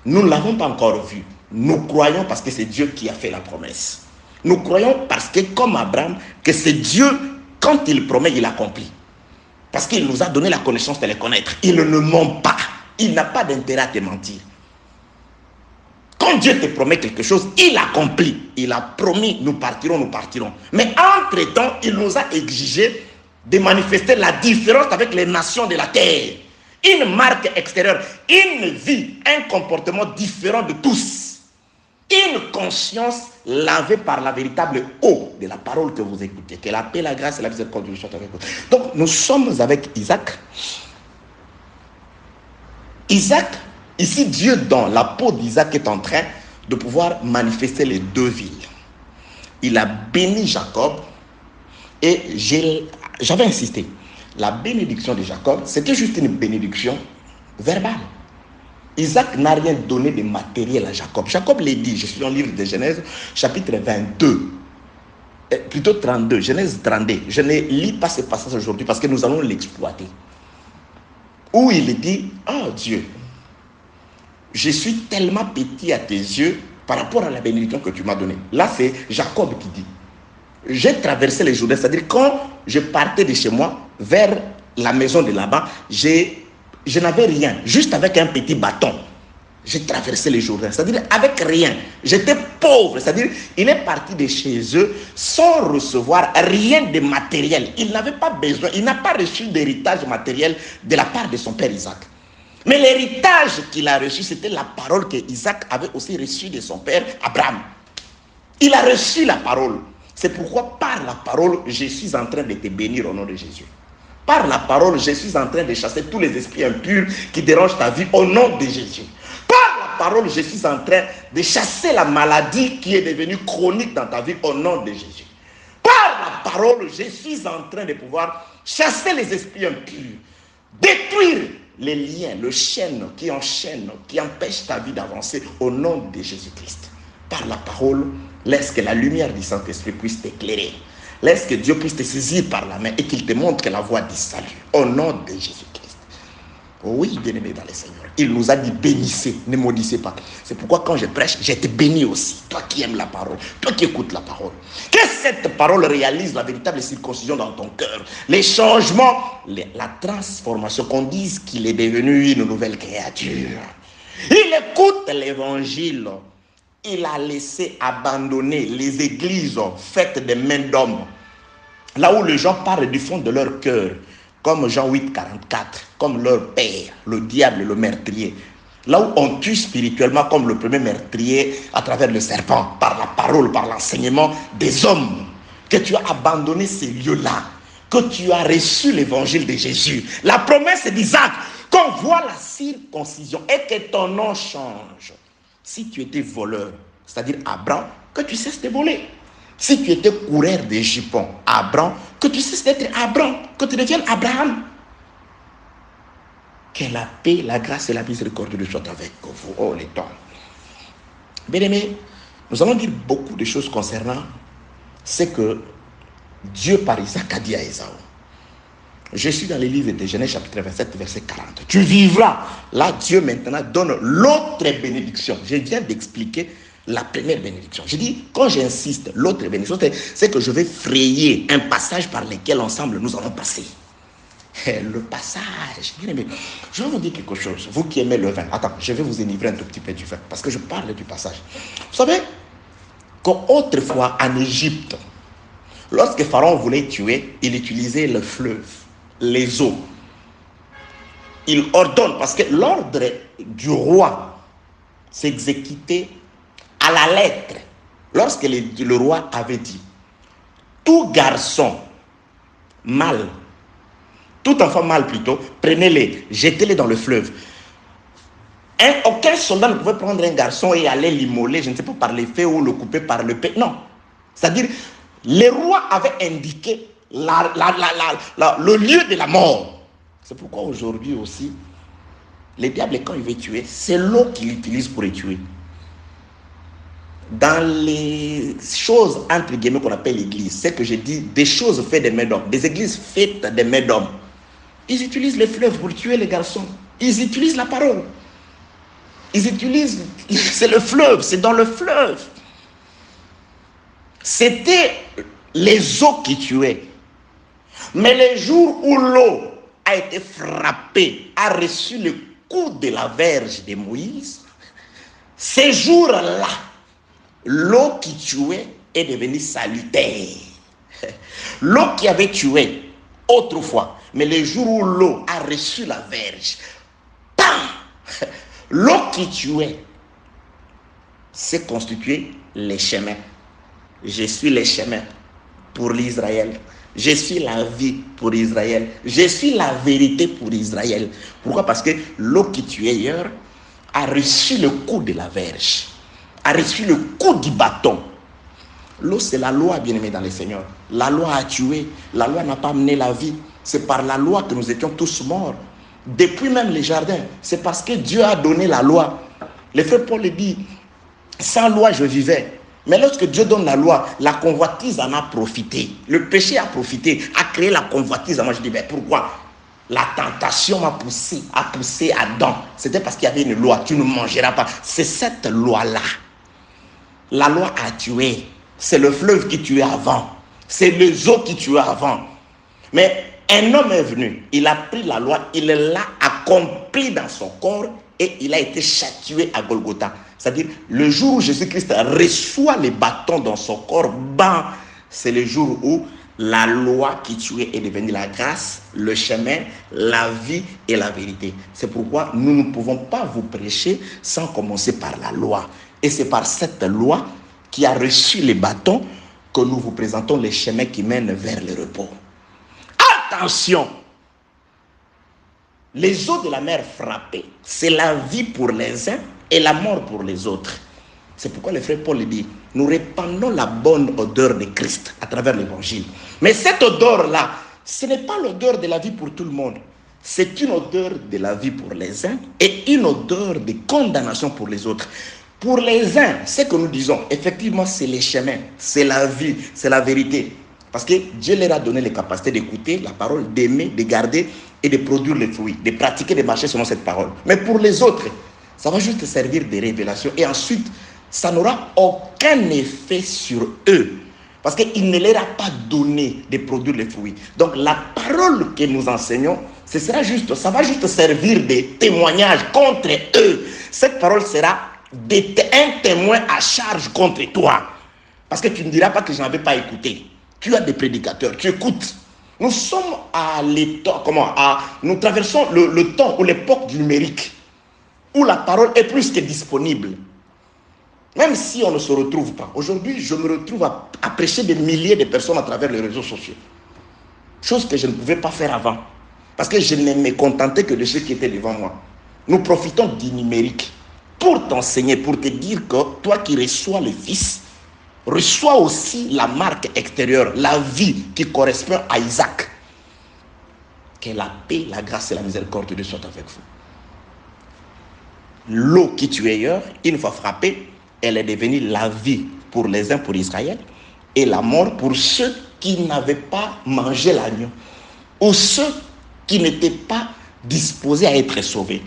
Nous ne l'avons pas encore vu. Nous croyons parce que c'est Dieu qui a fait la promesse. Nous croyons parce que, comme Abraham, que c'est Dieu, quand il promet, il accomplit. Parce qu'il nous a donné la connaissance de les connaître. Il ne ment pas. Il n'a pas d'intérêt à te mentir. Quand Dieu te promet quelque chose, il accomplit. Il a promis, nous partirons, nous partirons. Mais entre-temps, il nous a exigé de manifester la différence avec les nations de la terre. Une marque extérieure, une vie, un comportement différent de tous. Une conscience lavée par la véritable eau de la parole que vous écoutez. Que la paix, la grâce et la miséricorde soient avec vous. Donc, nous sommes avec Isaac. Isaac, ici, Dieu, dans la peau d'Isaac, est en train de pouvoir manifester les deux villes. Il a béni Jacob et j'avais insisté. La bénédiction de Jacob, c'était juste une bénédiction verbale. Isaac n'a rien donné de matériel à Jacob. Jacob l'a dit, je suis dans le livre de Genèse, chapitre 22, plutôt 32, Genèse 32. Je ne lis pas ce passage aujourd'hui parce que nous allons l'exploiter. Où il dit, oh Dieu, je suis tellement petit à tes yeux par rapport à la bénédiction que tu m'as donnée. Là, c'est Jacob qui dit. J'ai traversé les Jourdains, c'est-à-dire quand je partais de chez moi vers la maison de là-bas, je n'avais rien, juste avec un petit bâton. J'ai traversé les Jourdains, c'est-à-dire avec rien. J'étais pauvre, c'est-à-dire il est parti de chez eux sans recevoir rien de matériel. Il n'avait pas besoin, il n'a pas reçu d'héritage matériel de la part de son père Isaac. Mais l'héritage qu'il a reçu, c'était la parole que Isaac avait aussi reçue de son père Abraham. Il a reçu la parole. C'est pourquoi par la parole, je suis en train de te bénir au nom de Jésus. Par la parole, je suis en train de chasser tous les esprits impurs qui dérangent ta vie au nom de Jésus. Par la parole, je suis en train de chasser la maladie qui est devenue chronique dans ta vie au nom de Jésus. Par la parole, je suis en train de pouvoir chasser les esprits impurs, détruire les liens, le chêne qui enchaîne, qui empêche ta vie d'avancer au nom de Jésus-Christ. Par la parole, laisse que la lumière du Saint-Esprit puisse t'éclairer. Laisse que Dieu puisse te saisir par la main et qu'il te montre la voie du salut. Au nom de Jésus-Christ. Oui, bien-aimé dans le Seigneur. Il nous a dit bénissez, ne maudissez pas. C'est pourquoi quand je prêche, je te bénis aussi. Toi qui aimes la parole, toi qui écoutes la parole. Que cette parole réalise la véritable circoncision dans ton cœur. Les changements, la transformation, qu'on dise qu'il est devenu une nouvelle créature. Il écoute l'évangile. Il a laissé abandonner les églises faites de mains d'hommes. Là où les gens parlent du fond de leur cœur, comme Jean 8, 44, comme leur père, le diable, le meurtrier. Là où on tue spirituellement comme le premier meurtrier à travers le serpent, par la parole, par l'enseignement des hommes. Que tu as abandonné ces lieux-là, que tu as reçu l'évangile de Jésus. La promesse d'Isaac, qu'on voit la circoncision et que ton nom change. Si tu étais voleur, c'est-à-dire Abraham, que tu cesses de voler. Si tu étais coureur de jupons, Abraham, que tu cesses d'être Abraham, que tu deviennes Abraham. Que la paix, la grâce et la miséricorde soient avec vous. Oh, les temps. Bien-aimés, nous allons dire beaucoup de choses concernant ce que Dieu par Isaac a dit à Ésaü. Je suis dans le livre de Genèse chapitre 27, verset 40. Tu vivras. Là, Dieu maintenant donne l'autre bénédiction. Je viens d'expliquer la première bénédiction. Je dis, quand j'insiste, l'autre bénédiction, c'est que je vais frayer un passage par lequel ensemble nous allons passer. Le passage, bien aimé, je vais vous dire quelque chose, vous qui aimez le vin. Attends, je vais vous enivrer un tout petit peu du vin, parce que je parle du passage. Vous savez, qu'autrefois en Égypte, lorsque Pharaon voulait tuer, il utilisait le fleuve, les eaux. Il ordonne, parce que l'ordre du roi s'exécutait à la lettre. Lorsque le roi avait dit, tout garçon mâle, tout enfant mâle plutôt, prenez-les, jetez-les dans le fleuve. Aucun soldat ne pouvait prendre un garçon et aller l'immoler, je ne sais pas, par les feux ou le couper par le paix. Non. C'est-à-dire, les rois avaient indiqué le lieu de la mort. C'est pourquoi aujourd'hui aussi, le diable, quand il veut tuer, c'est l'eau qu'il utilise pour les tuer. Dans les choses, entre guillemets, qu'on appelle l'église, c'est que je dis des choses faites des mains d'hommes, des églises faites des mains d'hommes. Ils utilisent les fleuves pour tuer les garçons. Ils utilisent la parole. Ils utilisent, c'est le fleuve, c'est dans le fleuve. C'était les eaux qui tuaient. Mais les jours où l'eau a été frappée, a reçu le coup de la verge de Moïse, ces jours-là, l'eau qui tuait est devenue salutaire. L'eau qui avait tué autrefois, mais les jours où l'eau a reçu la verge, bam, l'eau qui tuait s'est constituée les chemins. Je suis les chemins pour l'Israël. Je suis la vie pour Israël. Je suis la vérité pour Israël. Pourquoi? Parce que l'eau qui tuait hier a reçu le coup de la verge, a reçu le coup du bâton. L'eau, c'est la loi, bien-aimé dans le Seigneur. La loi a tué. La loi n'a pas amené la vie. C'est par la loi que nous étions tous morts. Depuis même les jardins. C'est parce que Dieu a donné la loi. Le frère Paul le dit, sans loi, je vivais. Mais lorsque Dieu donne la loi, la convoitise en a profité. Le péché a profité, a créé la convoitise. Moi, je dis, mais pourquoi? La tentation m'a poussé, a poussé Adam. C'était parce qu'il y avait une loi, tu ne mangeras pas. C'est cette loi-là. La loi a tué. C'est le fleuve qui tuait avant. C'est les eaux qui tuaient avant. Mais un homme est venu, il a pris la loi, il l'a accomplie dans son corps et il a été châtié à Golgotha. C'est-à-dire, le jour où Jésus-Christ reçoit les bâtons dans son corps, ben, c'est le jour où la loi qui tuait est devenue la grâce, le chemin, la vie et la vérité. C'est pourquoi nous ne pouvons pas vous prêcher sans commencer par la loi. Et c'est par cette loi qui a reçu les bâtons que nous vous présentons les chemins qui mènent vers le repos. Attention! Les eaux de la mer frappées, c'est la vie pour les uns et la mort pour les autres. C'est pourquoi le frère Paul dit, nous répandons la bonne odeur de Christ à travers l'évangile. Mais cette odeur-là, ce n'est pas l'odeur de la vie pour tout le monde. C'est une odeur de la vie pour les uns et une odeur de condamnation pour les autres. Pour les uns, ce que nous disons, effectivement, c'est les chemins, c'est la vie, c'est la vérité. Parce que Dieu leur a donné les capacités d'écouter la parole, d'aimer, de garder et de produire les fruits, de pratiquer, de marcher selon cette parole. Mais pour les autres, ça va juste servir de révélation. Et ensuite, ça n'aura aucun effet sur eux. Parce qu'il ne leur a pas donné de produire les fruits. Donc la parole que nous enseignons, ça va juste servir de témoignage contre eux. Cette parole sera un témoin à charge contre toi. Parce que tu ne diras pas que je n'avais pas écouté. Tu as des prédicateurs, tu écoutes. Nous sommes à l'état, nous traversons le temps ou l'époque du numérique, où la parole est plus que disponible. Même si on ne se retrouve pas. Aujourd'hui, je me retrouve à prêcher des milliers de personnes à travers les réseaux sociaux. Chose que je ne pouvais pas faire avant. Parce que je ne me contentais que de ceux qui étaient devant moi. Nous profitons du numérique pour t'enseigner, pour te dire que toi qui reçois le Fils, reçois aussi la marque extérieure, la vie qui correspond à Isaac. Que la paix, la grâce et la miséricorde de Dieu soient avec vous. L'eau qui tuait hier, une fois frappée, elle est devenue la vie pour les uns, pour Israël, et la mort pour ceux qui n'avaient pas mangé l'agneau, ou ceux qui n'étaient pas disposés à être sauvés.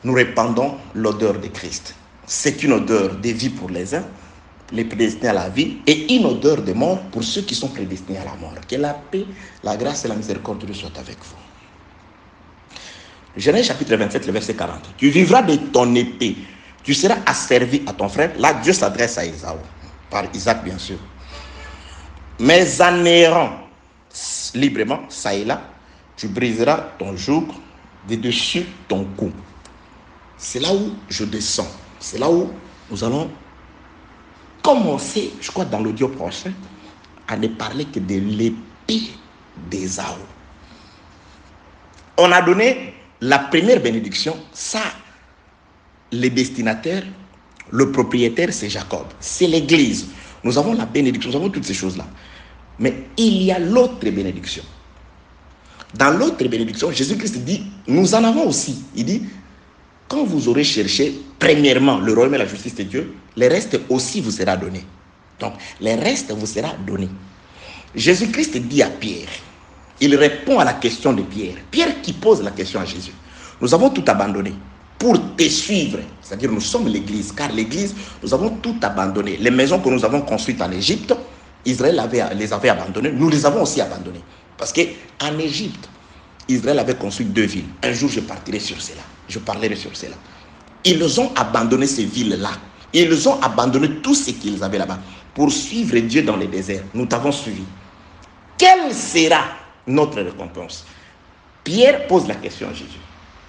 Nous répandons l'odeur de Christ. c'est une odeur de vie pour les uns, les prédestinés à la vie, et une odeur de mort pour ceux qui sont prédestinés à la mort. Que la paix, la grâce et la miséricorde de Dieu soient avec vous. Genèse chapitre 27, le verset 40. Tu vivras de ton épée, tu seras asservi à ton frère. Là, Dieu s'adresse à Ésaü, par Isaac bien sûr. Mais en errant librement, ça et là, tu briseras ton joug de dessus ton cou. C'est là où je descends. C'est là où nous allons commencer, je crois dans l'audio prochain, à ne parler que de l'épée d'Ésaü. On a donné la première bénédiction, ça, le destinataire, le propriétaire, c'est Jacob. C'est l'église. Nous avons la bénédiction, nous avons toutes ces choses-là. Mais il y a l'autre bénédiction. Dans l'autre bénédiction, Jésus-Christ dit, nous en avons aussi. Il dit, quand vous aurez cherché, premièrement, le royaume et la justice de Dieu, le reste aussi vous sera donné. Donc, le reste vous sera donné. Jésus-Christ dit à Pierre, il répond à la question de Pierre. Pierre qui pose la question à Jésus. Nous avons tout abandonné pour te suivre. C'est-à-dire, nous sommes l'église, car l'église, nous avons tout abandonné. Les maisons que nous avons construites en Égypte, Israël les avait abandonnées. Nous les avons aussi abandonnées. Parce qu'en Égypte, Israël avait construit 2 villes. Un jour, je partirai sur cela. Je parlerai sur cela. Ils ont abandonné ces villes-là. Ils ont abandonné tout ce qu'ils avaient là-bas pour suivre Dieu dans les déserts. Nous t'avons suivi. Quelle sera notre récompense? Pierre pose la question à Jésus.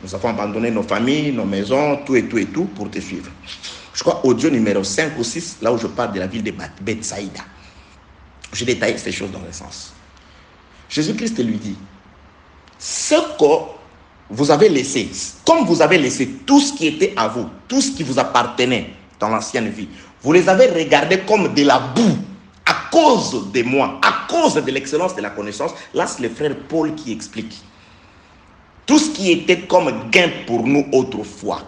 Nous avons abandonné nos familles, nos maisons, tout et tout et tout pour te suivre. Je crois audio numéro 5 ou 6, là où je parle de la ville de Bethsaïda. Je détaille ces choses dans le sens. Jésus-Christ lui dit, ce que vous avez laissé, comme vous avez laissé tout ce qui était à vous, tout ce qui vous appartenait dans l'ancienne vie, vous les avez regardés comme de la boue à cause de moi, à cause de l'excellence de la connaissance. Là, c'est le frère Paul qui explique. Tout ce qui était comme gain pour nous autrefois,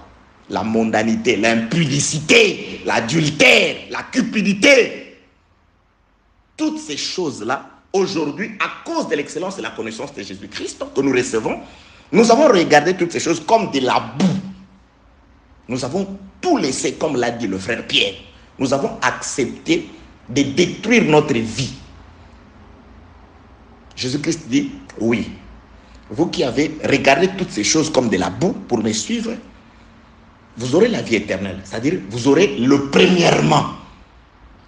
la mondanité, l'impudicité, l'adultère, la cupidité, toutes ces choses-là, aujourd'hui, à cause de l'excellence et la connaissance de Jésus-Christ que nous recevons, nous avons regardé toutes ces choses comme de la boue. Nous avons tout laissé, comme l'a dit le frère Pierre. Nous avons accepté de détruire notre vie. Jésus-Christ dit, oui, vous qui avez regardé toutes ces choses comme de la boue pour me suivre, vous aurez la vie éternelle. C'est-à-dire, vous aurez le premièrement.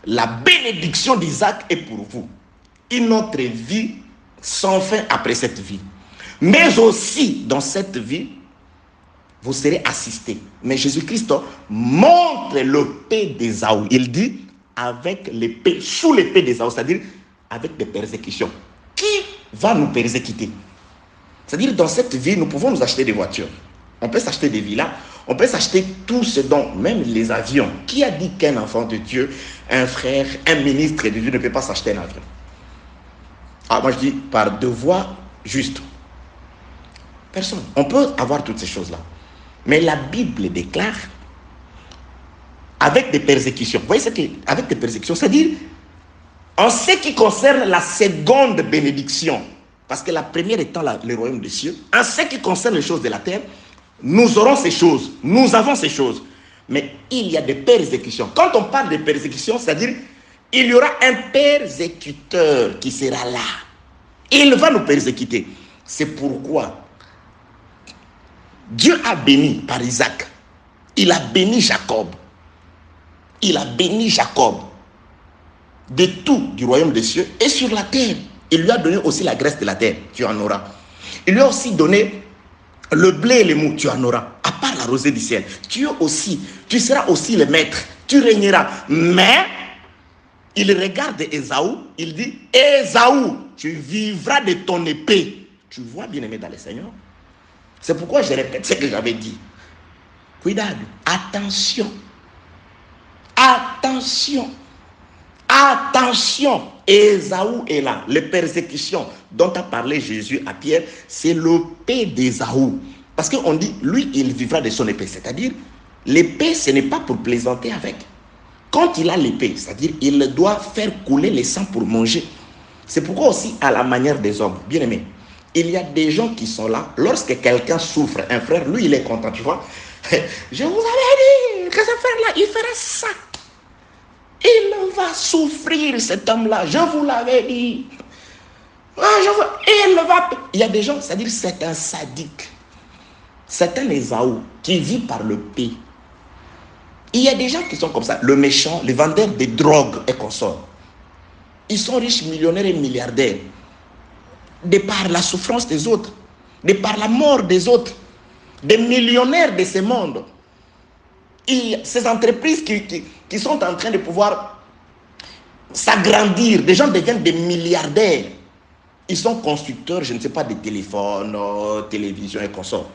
La bénédiction d'Isaac est pour vous. Une autre vie sans fin après cette vie. Mais aussi, dans cette vie, vous serez assistés. Mais Jésus-Christ montre l'épée d'Ésaü. Il dit, avec l'épée, sous l'épée d'Ésaü, c'est-à-dire avec des persécutions. Qui va nous persécuter? C'est-à-dire, dans cette vie, nous pouvons nous acheter des voitures. On peut s'acheter des villas. On peut s'acheter tout ce dont, même les avions. Qui a dit qu'un enfant de Dieu, un frère, un ministre de Dieu ne peut pas s'acheter un avion? Ah, moi je dis, par devoir juste. Personne. On peut avoir toutes ces choses-là. Mais la Bible déclare, avec des persécutions. Vous voyez ce qu'avec des persécutions, c'est-à-dire, en ce qui concerne la seconde bénédiction, parce que la première étant le royaume des cieux, en ce qui concerne les choses de la terre, nous aurons ces choses, nous avons ces choses. Mais il y a des persécutions. Quand on parle de persécutions, c'est-à-dire, il y aura un persécuteur qui sera là. Il va nous persécuter. C'est pourquoi Dieu a béni par Isaac. Il a béni Jacob. Il a béni Jacob de tout du royaume des cieux et sur la terre. Il lui a donné aussi la graisse de la terre. Tu en auras. Il lui a aussi donné le blé et les mous. Tu en auras. À part la rosée du ciel. Tu seras aussi le maître. Tu régneras. Mais il regarde Ésaü. Il dit, Ésaü, tu vivras de ton épée. Tu vois, bien-aimé dans le Seigneur. C'est pourquoi je répète ce que j'avais dit. Cuidado. Attention. Attention. Attention. Ésaü est là. Les persécutions dont a parlé Jésus à Pierre, c'est l'épée d'Ésaü. Parce qu'on dit, lui, il vivra de son épée. C'est-à-dire, l'épée, ce n'est pas pour plaisanter avec. Quand il a l'épée, c'est-à-dire, il doit faire couler le sang pour manger. C'est pourquoi aussi, à la manière des hommes, bien aimés, il y a des gens qui sont là, lorsque quelqu'un souffre, un frère, lui, il est content, tu vois. Je vous avais dit que ce frère-là, il ferait ça. Il va souffrir, cet homme-là. Je vous l'avais dit. Il y a des gens, c'est-à-dire c'est un sadique. C'est un Ésaü qui vit par le paix. Il y a des gens qui sont comme ça. Le méchant, les vendeurs de drogue et consorts. Ils sont riches, millionnaires et milliardaires. De par la souffrance des autres. De par la mort des autres. Des millionnaires de ce monde. Et ces entreprises qui sont en train de pouvoir s'agrandir. Des gens deviennent des milliardaires. Ils sont constructeurs, je ne sais pas, de téléphones, télévision et consorts.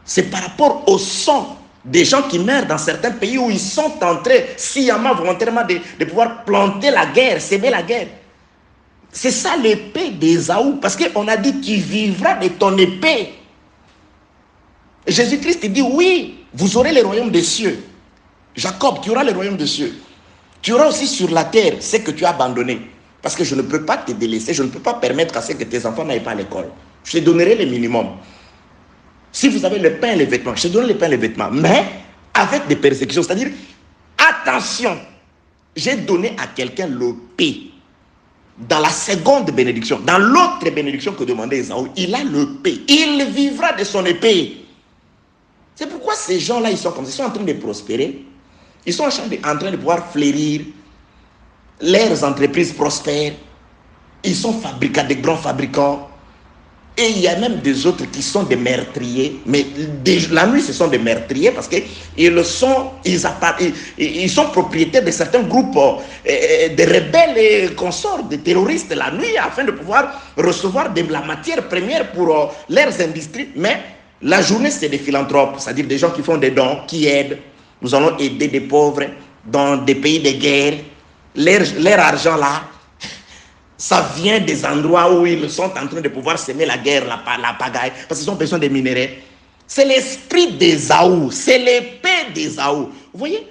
C'est par rapport au sang des gens qui meurent dans certains pays où ils sont en train, sciemment, volontairement, de pouvoir planter la guerre, s'aimer la guerre. C'est ça l'épée d'Ésaü, parce qu'on a dit tu vivras de ton épée. Jésus-Christ dit oui, vous aurez le royaume des cieux. Jacob, tu auras le royaume des cieux. Tu auras aussi sur la terre ce que tu as abandonné. Parce que je ne peux pas te délaisser, je ne peux pas permettre à ce que tes enfants n'aillent pas à l'école. Je te donnerai le minimum. Si vous avez le pain et les vêtements, je te donnerai le pain et les vêtements, mais avec des persécutions. C'est-à-dire, attention, j'ai donné à quelqu'un le paix. Dans la seconde bénédiction, dans l'autre bénédiction que demandait Ésaü, il a le paix. Il vivra de son épée. C'est pourquoi ces gens-là, ils sont comme ça, ils sont en train de prospérer. Ils sont en train de pouvoir fleurir. Leurs entreprises prospèrent. Ils sont fabricants, des grands fabricants. Et il y a même des autres qui sont des meurtriers. Mais la nuit, ce sont des meurtriers parce qu'ils sont propriétaires de certains groupes de rebelles et consorts, de terroristes la nuit, afin de pouvoir recevoir de la matière première pour leurs industries. Mais la journée, c'est des philanthropes, c'est-à-dire des gens qui font des dons, qui aident. Nous allons aider des pauvres dans des pays de guerre. Leur argent là, ça vient des endroits où ils sont en train de pouvoir semer la guerre, la pagaille, parce qu'ils ont besoin de minéraux. C'est l'esprit d'Ésaü, c'est l'épée d'Ésaü. Vous voyez,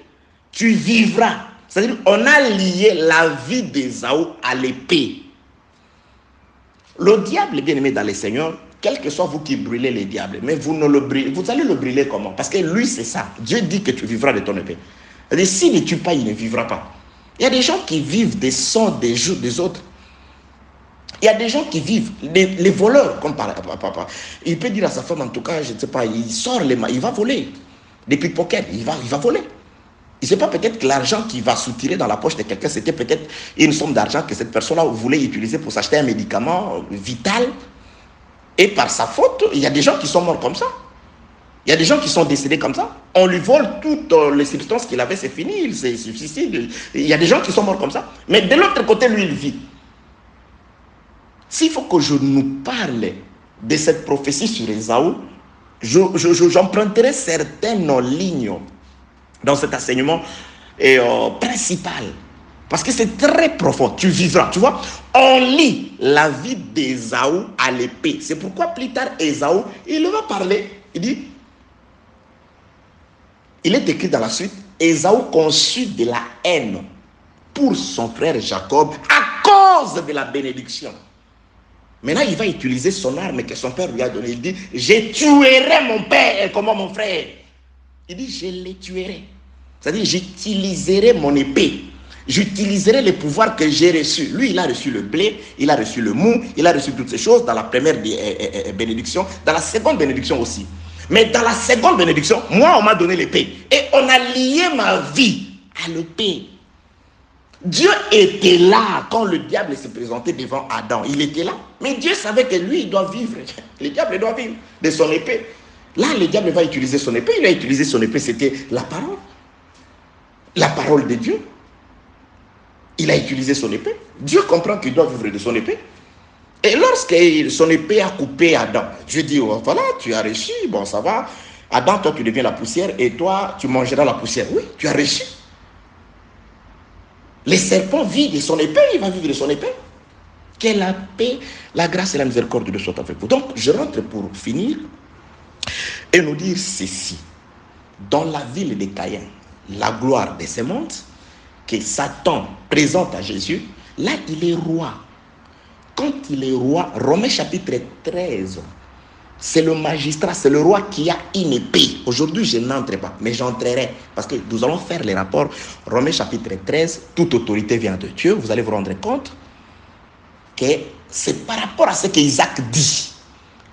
tu vivras. C'est-à-dire, on a lié la vie d'Ésaü à l'épée. Le diable est bien aimé dans le Seigneur, quel que soit vous qui brûlez les diables, mais vous allez le brûler comment? Parce que lui, c'est ça. Dieu dit que tu vivras de ton épée. C'est-à-dire, s'il ne tue pas, il ne vivra pas. Il y a des gens qui vivent des sons des autres. Il y a des gens qui vivent, les voleurs, comme papa. Il peut dire à sa femme, en tout cas, je ne sais pas, il sort les mains, il va voler. Des pickpockets, il va voler. Il ne sait pas peut-être que l'argent qu'il va soutirer dans la poche de quelqu'un, c'était peut-être une somme d'argent que cette personne-là voulait utiliser pour s'acheter un médicament vital. Et par sa faute, il y a des gens qui sont morts comme ça. Il y a des gens qui sont décédés comme ça. On lui vole toutes les substances qu'il avait, c'est fini, il se suicide. Il y a des gens qui sont morts comme ça. Mais de l'autre côté, lui, il vit. S'il faut que je nous parle de cette prophétie sur Ésaü, j'emprunterai certaines lignes dans cet enseignement principal. Parce que c'est très profond. Tu vivras. Tu vois, on lit la vie d'Ésaü à l'épée. C'est pourquoi plus tard, Ésaü, il va parler. Il dit, il est écrit dans la suite, Ésaü conçut de la haine pour son frère Jacob à cause de la bénédiction. Maintenant, il va utiliser son arme que son père lui a donnée. Il dit, je tuerai mon père comme mon frère. Il dit, je les tuerai. C'est-à-dire, j'utiliserai mon épée. J'utiliserai les pouvoirs que j'ai reçus. Lui, il a reçu le blé, il a reçu le mou, il a reçu toutes ces choses dans la première bénédiction, dans la seconde bénédiction aussi. Mais dans la seconde bénédiction, moi, on m'a donné l'épée. Et on a lié ma vie à l'épée. Dieu était là quand le diable s'est présenté devant Adam. Il était là. Mais Dieu savait que lui, il doit vivre. Le diable doit vivre de son épée. Là, le diable va utiliser son épée. Il a utilisé son épée, c'était la parole. La parole de Dieu. Il a utilisé son épée. Dieu comprend qu'il doit vivre de son épée. Et lorsque son épée a coupé Adam, Dieu dit, oh, voilà, tu as réussi, bon, ça va. Adam, toi, tu deviens la poussière et toi, tu mangeras la poussière. Oui, tu as réussi. Le serpent vit de son épée, il va vivre de son épée. Que la paix, la grâce et la miséricorde de soit avec vous. Donc, je rentre pour finir et nous dire ceci. Dans la ville de Caïn, la gloire de ce monde, que Satan présente à Jésus, là, il est roi. Quand il est roi, Romains chapitre 13, C'est le magistrat, c'est le roi qui a une épée. Aujourd'hui, je n'entre pas, mais j'entrerai. Parce que nous allons faire les rapports. Romains chapitre 13, toute autorité vient de Dieu. Vous allez vous rendre compte que c'est par rapport à ce qu'Isaac dit.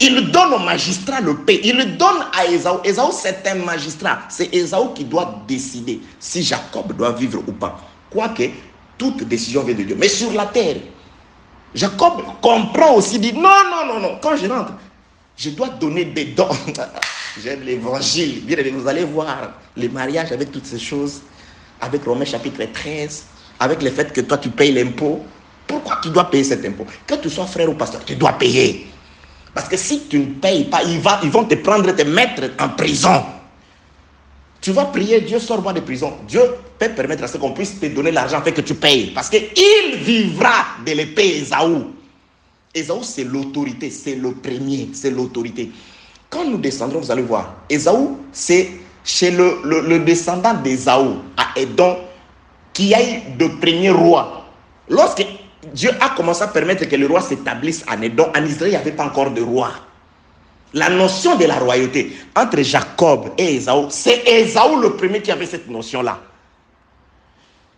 Il donne au magistrat le paix. Il le donne à Ésaü. Ésaü, c'est un magistrat. C'est Ésaü qui doit décider si Jacob doit vivre ou pas. Quoique, toute décision vient de Dieu. Mais sur la terre, Jacob comprend aussi, dit non, quand je rentre, je dois donner des dons. J'aime l'évangile. Bien, vous allez voir les mariages avec toutes ces choses, avec Romains chapitre 13, avec le fait que toi tu payes l'impôt. Pourquoi tu dois payer cet impôt? Que tu sois frère ou pasteur, tu dois payer. Parce que si tu ne payes pas, ils vont te prendre, te mettre en prison. Tu vas prier, Dieu sors-moi de prison. Dieu peut permettre à ce qu'on puisse te donner l'argent afin que tu payes. Parce qu'il vivra de l'épée Ésaü. Ésaü, c'est l'autorité, c'est le premier, c'est l'autorité. Quand nous descendrons, vous allez voir, Ésaü, c'est chez le descendant d'Ésaü, à Édom, qui a eu de premier roi. Lorsque Dieu a commencé à permettre que le roi s'établisse en Édom, en Israël, il n'y avait pas encore de roi. La notion de la royauté entre Jacob et Ésaü, c'est Ésaü le premier qui avait cette notion-là.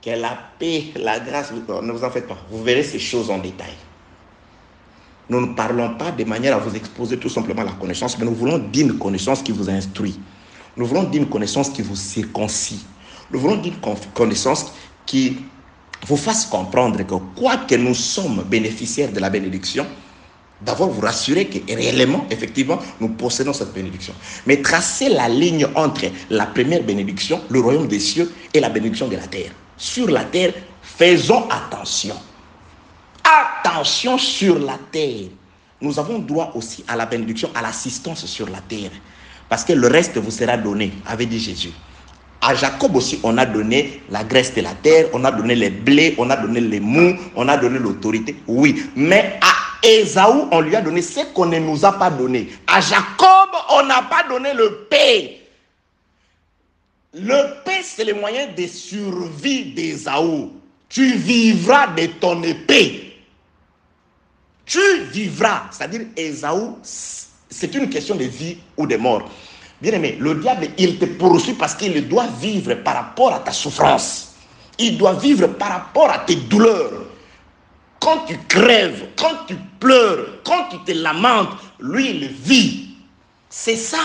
Que la paix, la grâce, ne vous en faites pas, vous verrez ces choses en détail. Nous ne parlons pas de manière à vous exposer tout simplement la connaissance, mais nous voulons d'une connaissance qui vous instruit. Nous voulons d'une connaissance qui vous circoncis. Nous voulons d'une connaissance qui vous fasse comprendre que quoique nous sommes bénéficiaires de la bénédiction, d'abord vous rassurer que réellement, effectivement, nous possédons cette bénédiction. Mais tracez la ligne entre la première bénédiction, le royaume des cieux, et la bénédiction de la terre. Sur la terre, faisons attention. Attention sur la terre. Nous avons droit aussi à la bénédiction, à l'assistance sur la terre. Parce que le reste vous sera donné, avait dit Jésus. À Jacob aussi, on a donné la graisse de la terre, on a donné les blés, on a donné les mous, on a donné l'autorité. Oui, mais à Ésaü, on lui a donné ce qu'on ne nous a pas donné. À Jacob, on n'a pas donné le paix. Le paix, c'est le moyen de survie d'Ésaü. Tu vivras de ton épée. Tu vivras, c'est-à-dire Ésaü, c'est une question de vie ou de mort. Bien aimé, le diable, il te poursuit parce qu'il doit vivre par rapport à ta souffrance. Il doit vivre par rapport à tes douleurs. Quand tu crèves, quand tu pleures, quand tu te lamentes, lui, il vit. C'est ça.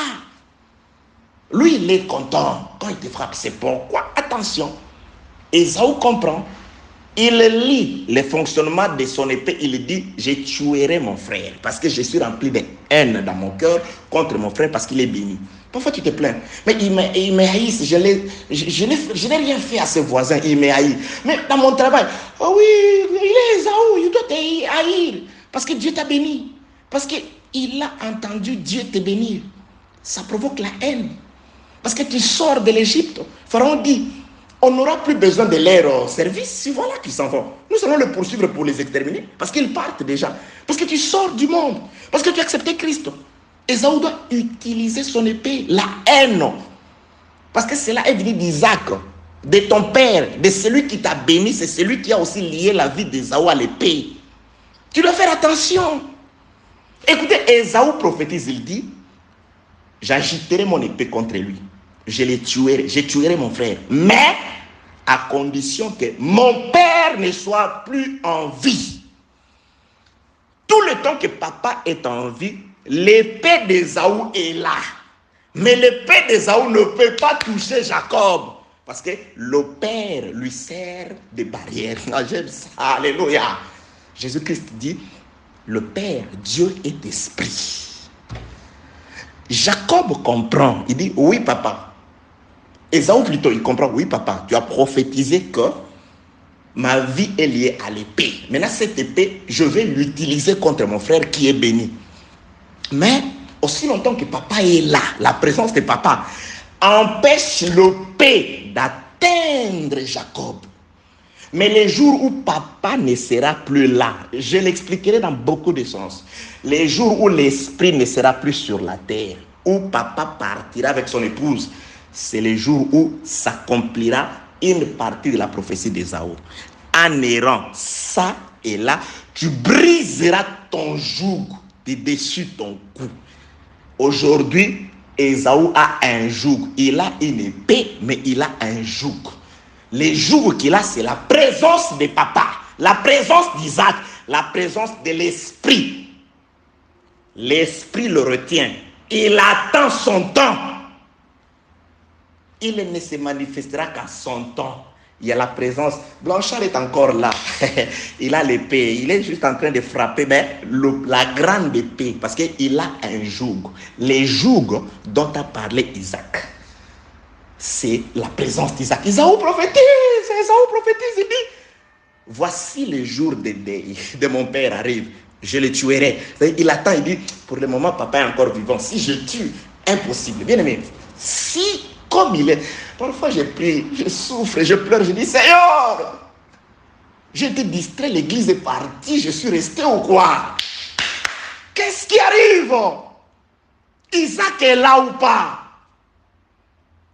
Lui, il est content. Quand il te frappe, c'est pourquoi. Attention, Ésaü comprend. Il lit le fonctionnement de son épée. Il dit, je tuerai mon frère parce que je suis rempli de haine dans mon cœur contre mon frère parce qu'il est béni. Parfois tu te plains, mais il me haïssent, je n'ai rien fait à ce voisin, il me haït. Mais dans mon travail, oh oui, il est Ésaü, il doit te haïr parce que Dieu t'a béni. Parce qu'il a entendu Dieu te bénir. Ça provoque la haine. Parce que tu sors de l'Égypte. Pharaon dit, on n'aura plus besoin de leur service, si voilà qu'ils s'en vont. Nous allons les poursuivre pour les exterminer, parce qu'ils partent déjà. Parce que tu sors du monde, parce que tu as accepté Christ. Ésaü doit utiliser son épée, la haine. Parce que cela est venu d'Isaac, de ton père, de celui qui t'a béni, c'est celui qui a aussi lié la vie d'Ésaü à l'épée. Tu dois faire attention. Écoutez, Ésaü prophétise, il dit, j'agiterai mon épée contre lui. Je tuerai mon frère. Mais à condition que mon père ne soit plus en vie. Tout le temps que papa est en vie, l'épée d'Ésaü est là. Mais l'épée d'Ésaü ne peut pas toucher Jacob. Parce que le père lui sert de barrière. J'aime ça. Alléluia. Jésus-Christ dit, le Père, Dieu est esprit. Jacob comprend. Il dit, oui papa. Ésaü plutôt, il comprend, oui papa, tu as prophétisé que ma vie est liée à l'épée. Maintenant, cette épée, je vais l'utiliser contre mon frère qui est béni. Mais, aussi longtemps que papa est là, la présence de papa empêche l'épée d'atteindre Jacob. Mais les jours où papa ne sera plus là, je l'expliquerai dans beaucoup de sens. Les jours où l'esprit ne sera plus sur la terre, où papa partira avec son épouse, c'est le jour où s'accomplira une partie de la prophétie d'Ésaü. En errant ça et là, tu briseras ton joug de dessus ton cou. Aujourd'hui, Ésaü a un joug. Il a une épée, mais il a un joug. Le joug qu'il a, c'est la présence de papa, la présence d'Isaac, la présence de l'esprit. L'esprit le retient. Il attend son temps. Il ne se manifestera qu'à son temps. Il y a la présence. Blanchard est encore là. Il a l'épée. Il est juste en train de frapper, mais la grande épée, parce qu'il a un joug. Les jougs dont a parlé Isaac, c'est la présence d'Isaac. Ésaü prophétise. Il dit, voici le jour de mon père arrive. Je le tuerai. Il attend, il dit, pour le moment, papa est encore vivant. Si je tue, impossible. Bien aimé, si, comme il est, parfois je prie, je souffre, je pleure, je dis, Seigneur, j'étais distrait, l'église est partie, je suis resté ou quoi? Qu'est-ce qui arrive? Isaac est là ou pas?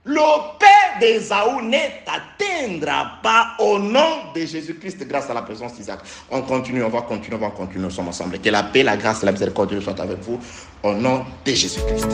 Le père d'Ésaü ne t'atteindra pas au nom de Jésus-Christ grâce à la présence d'Isaac. On continue, on va continuer, nous sommes ensemble. Que la paix, la grâce et la miséricorde de Dieu soient avec vous au nom de Jésus-Christ.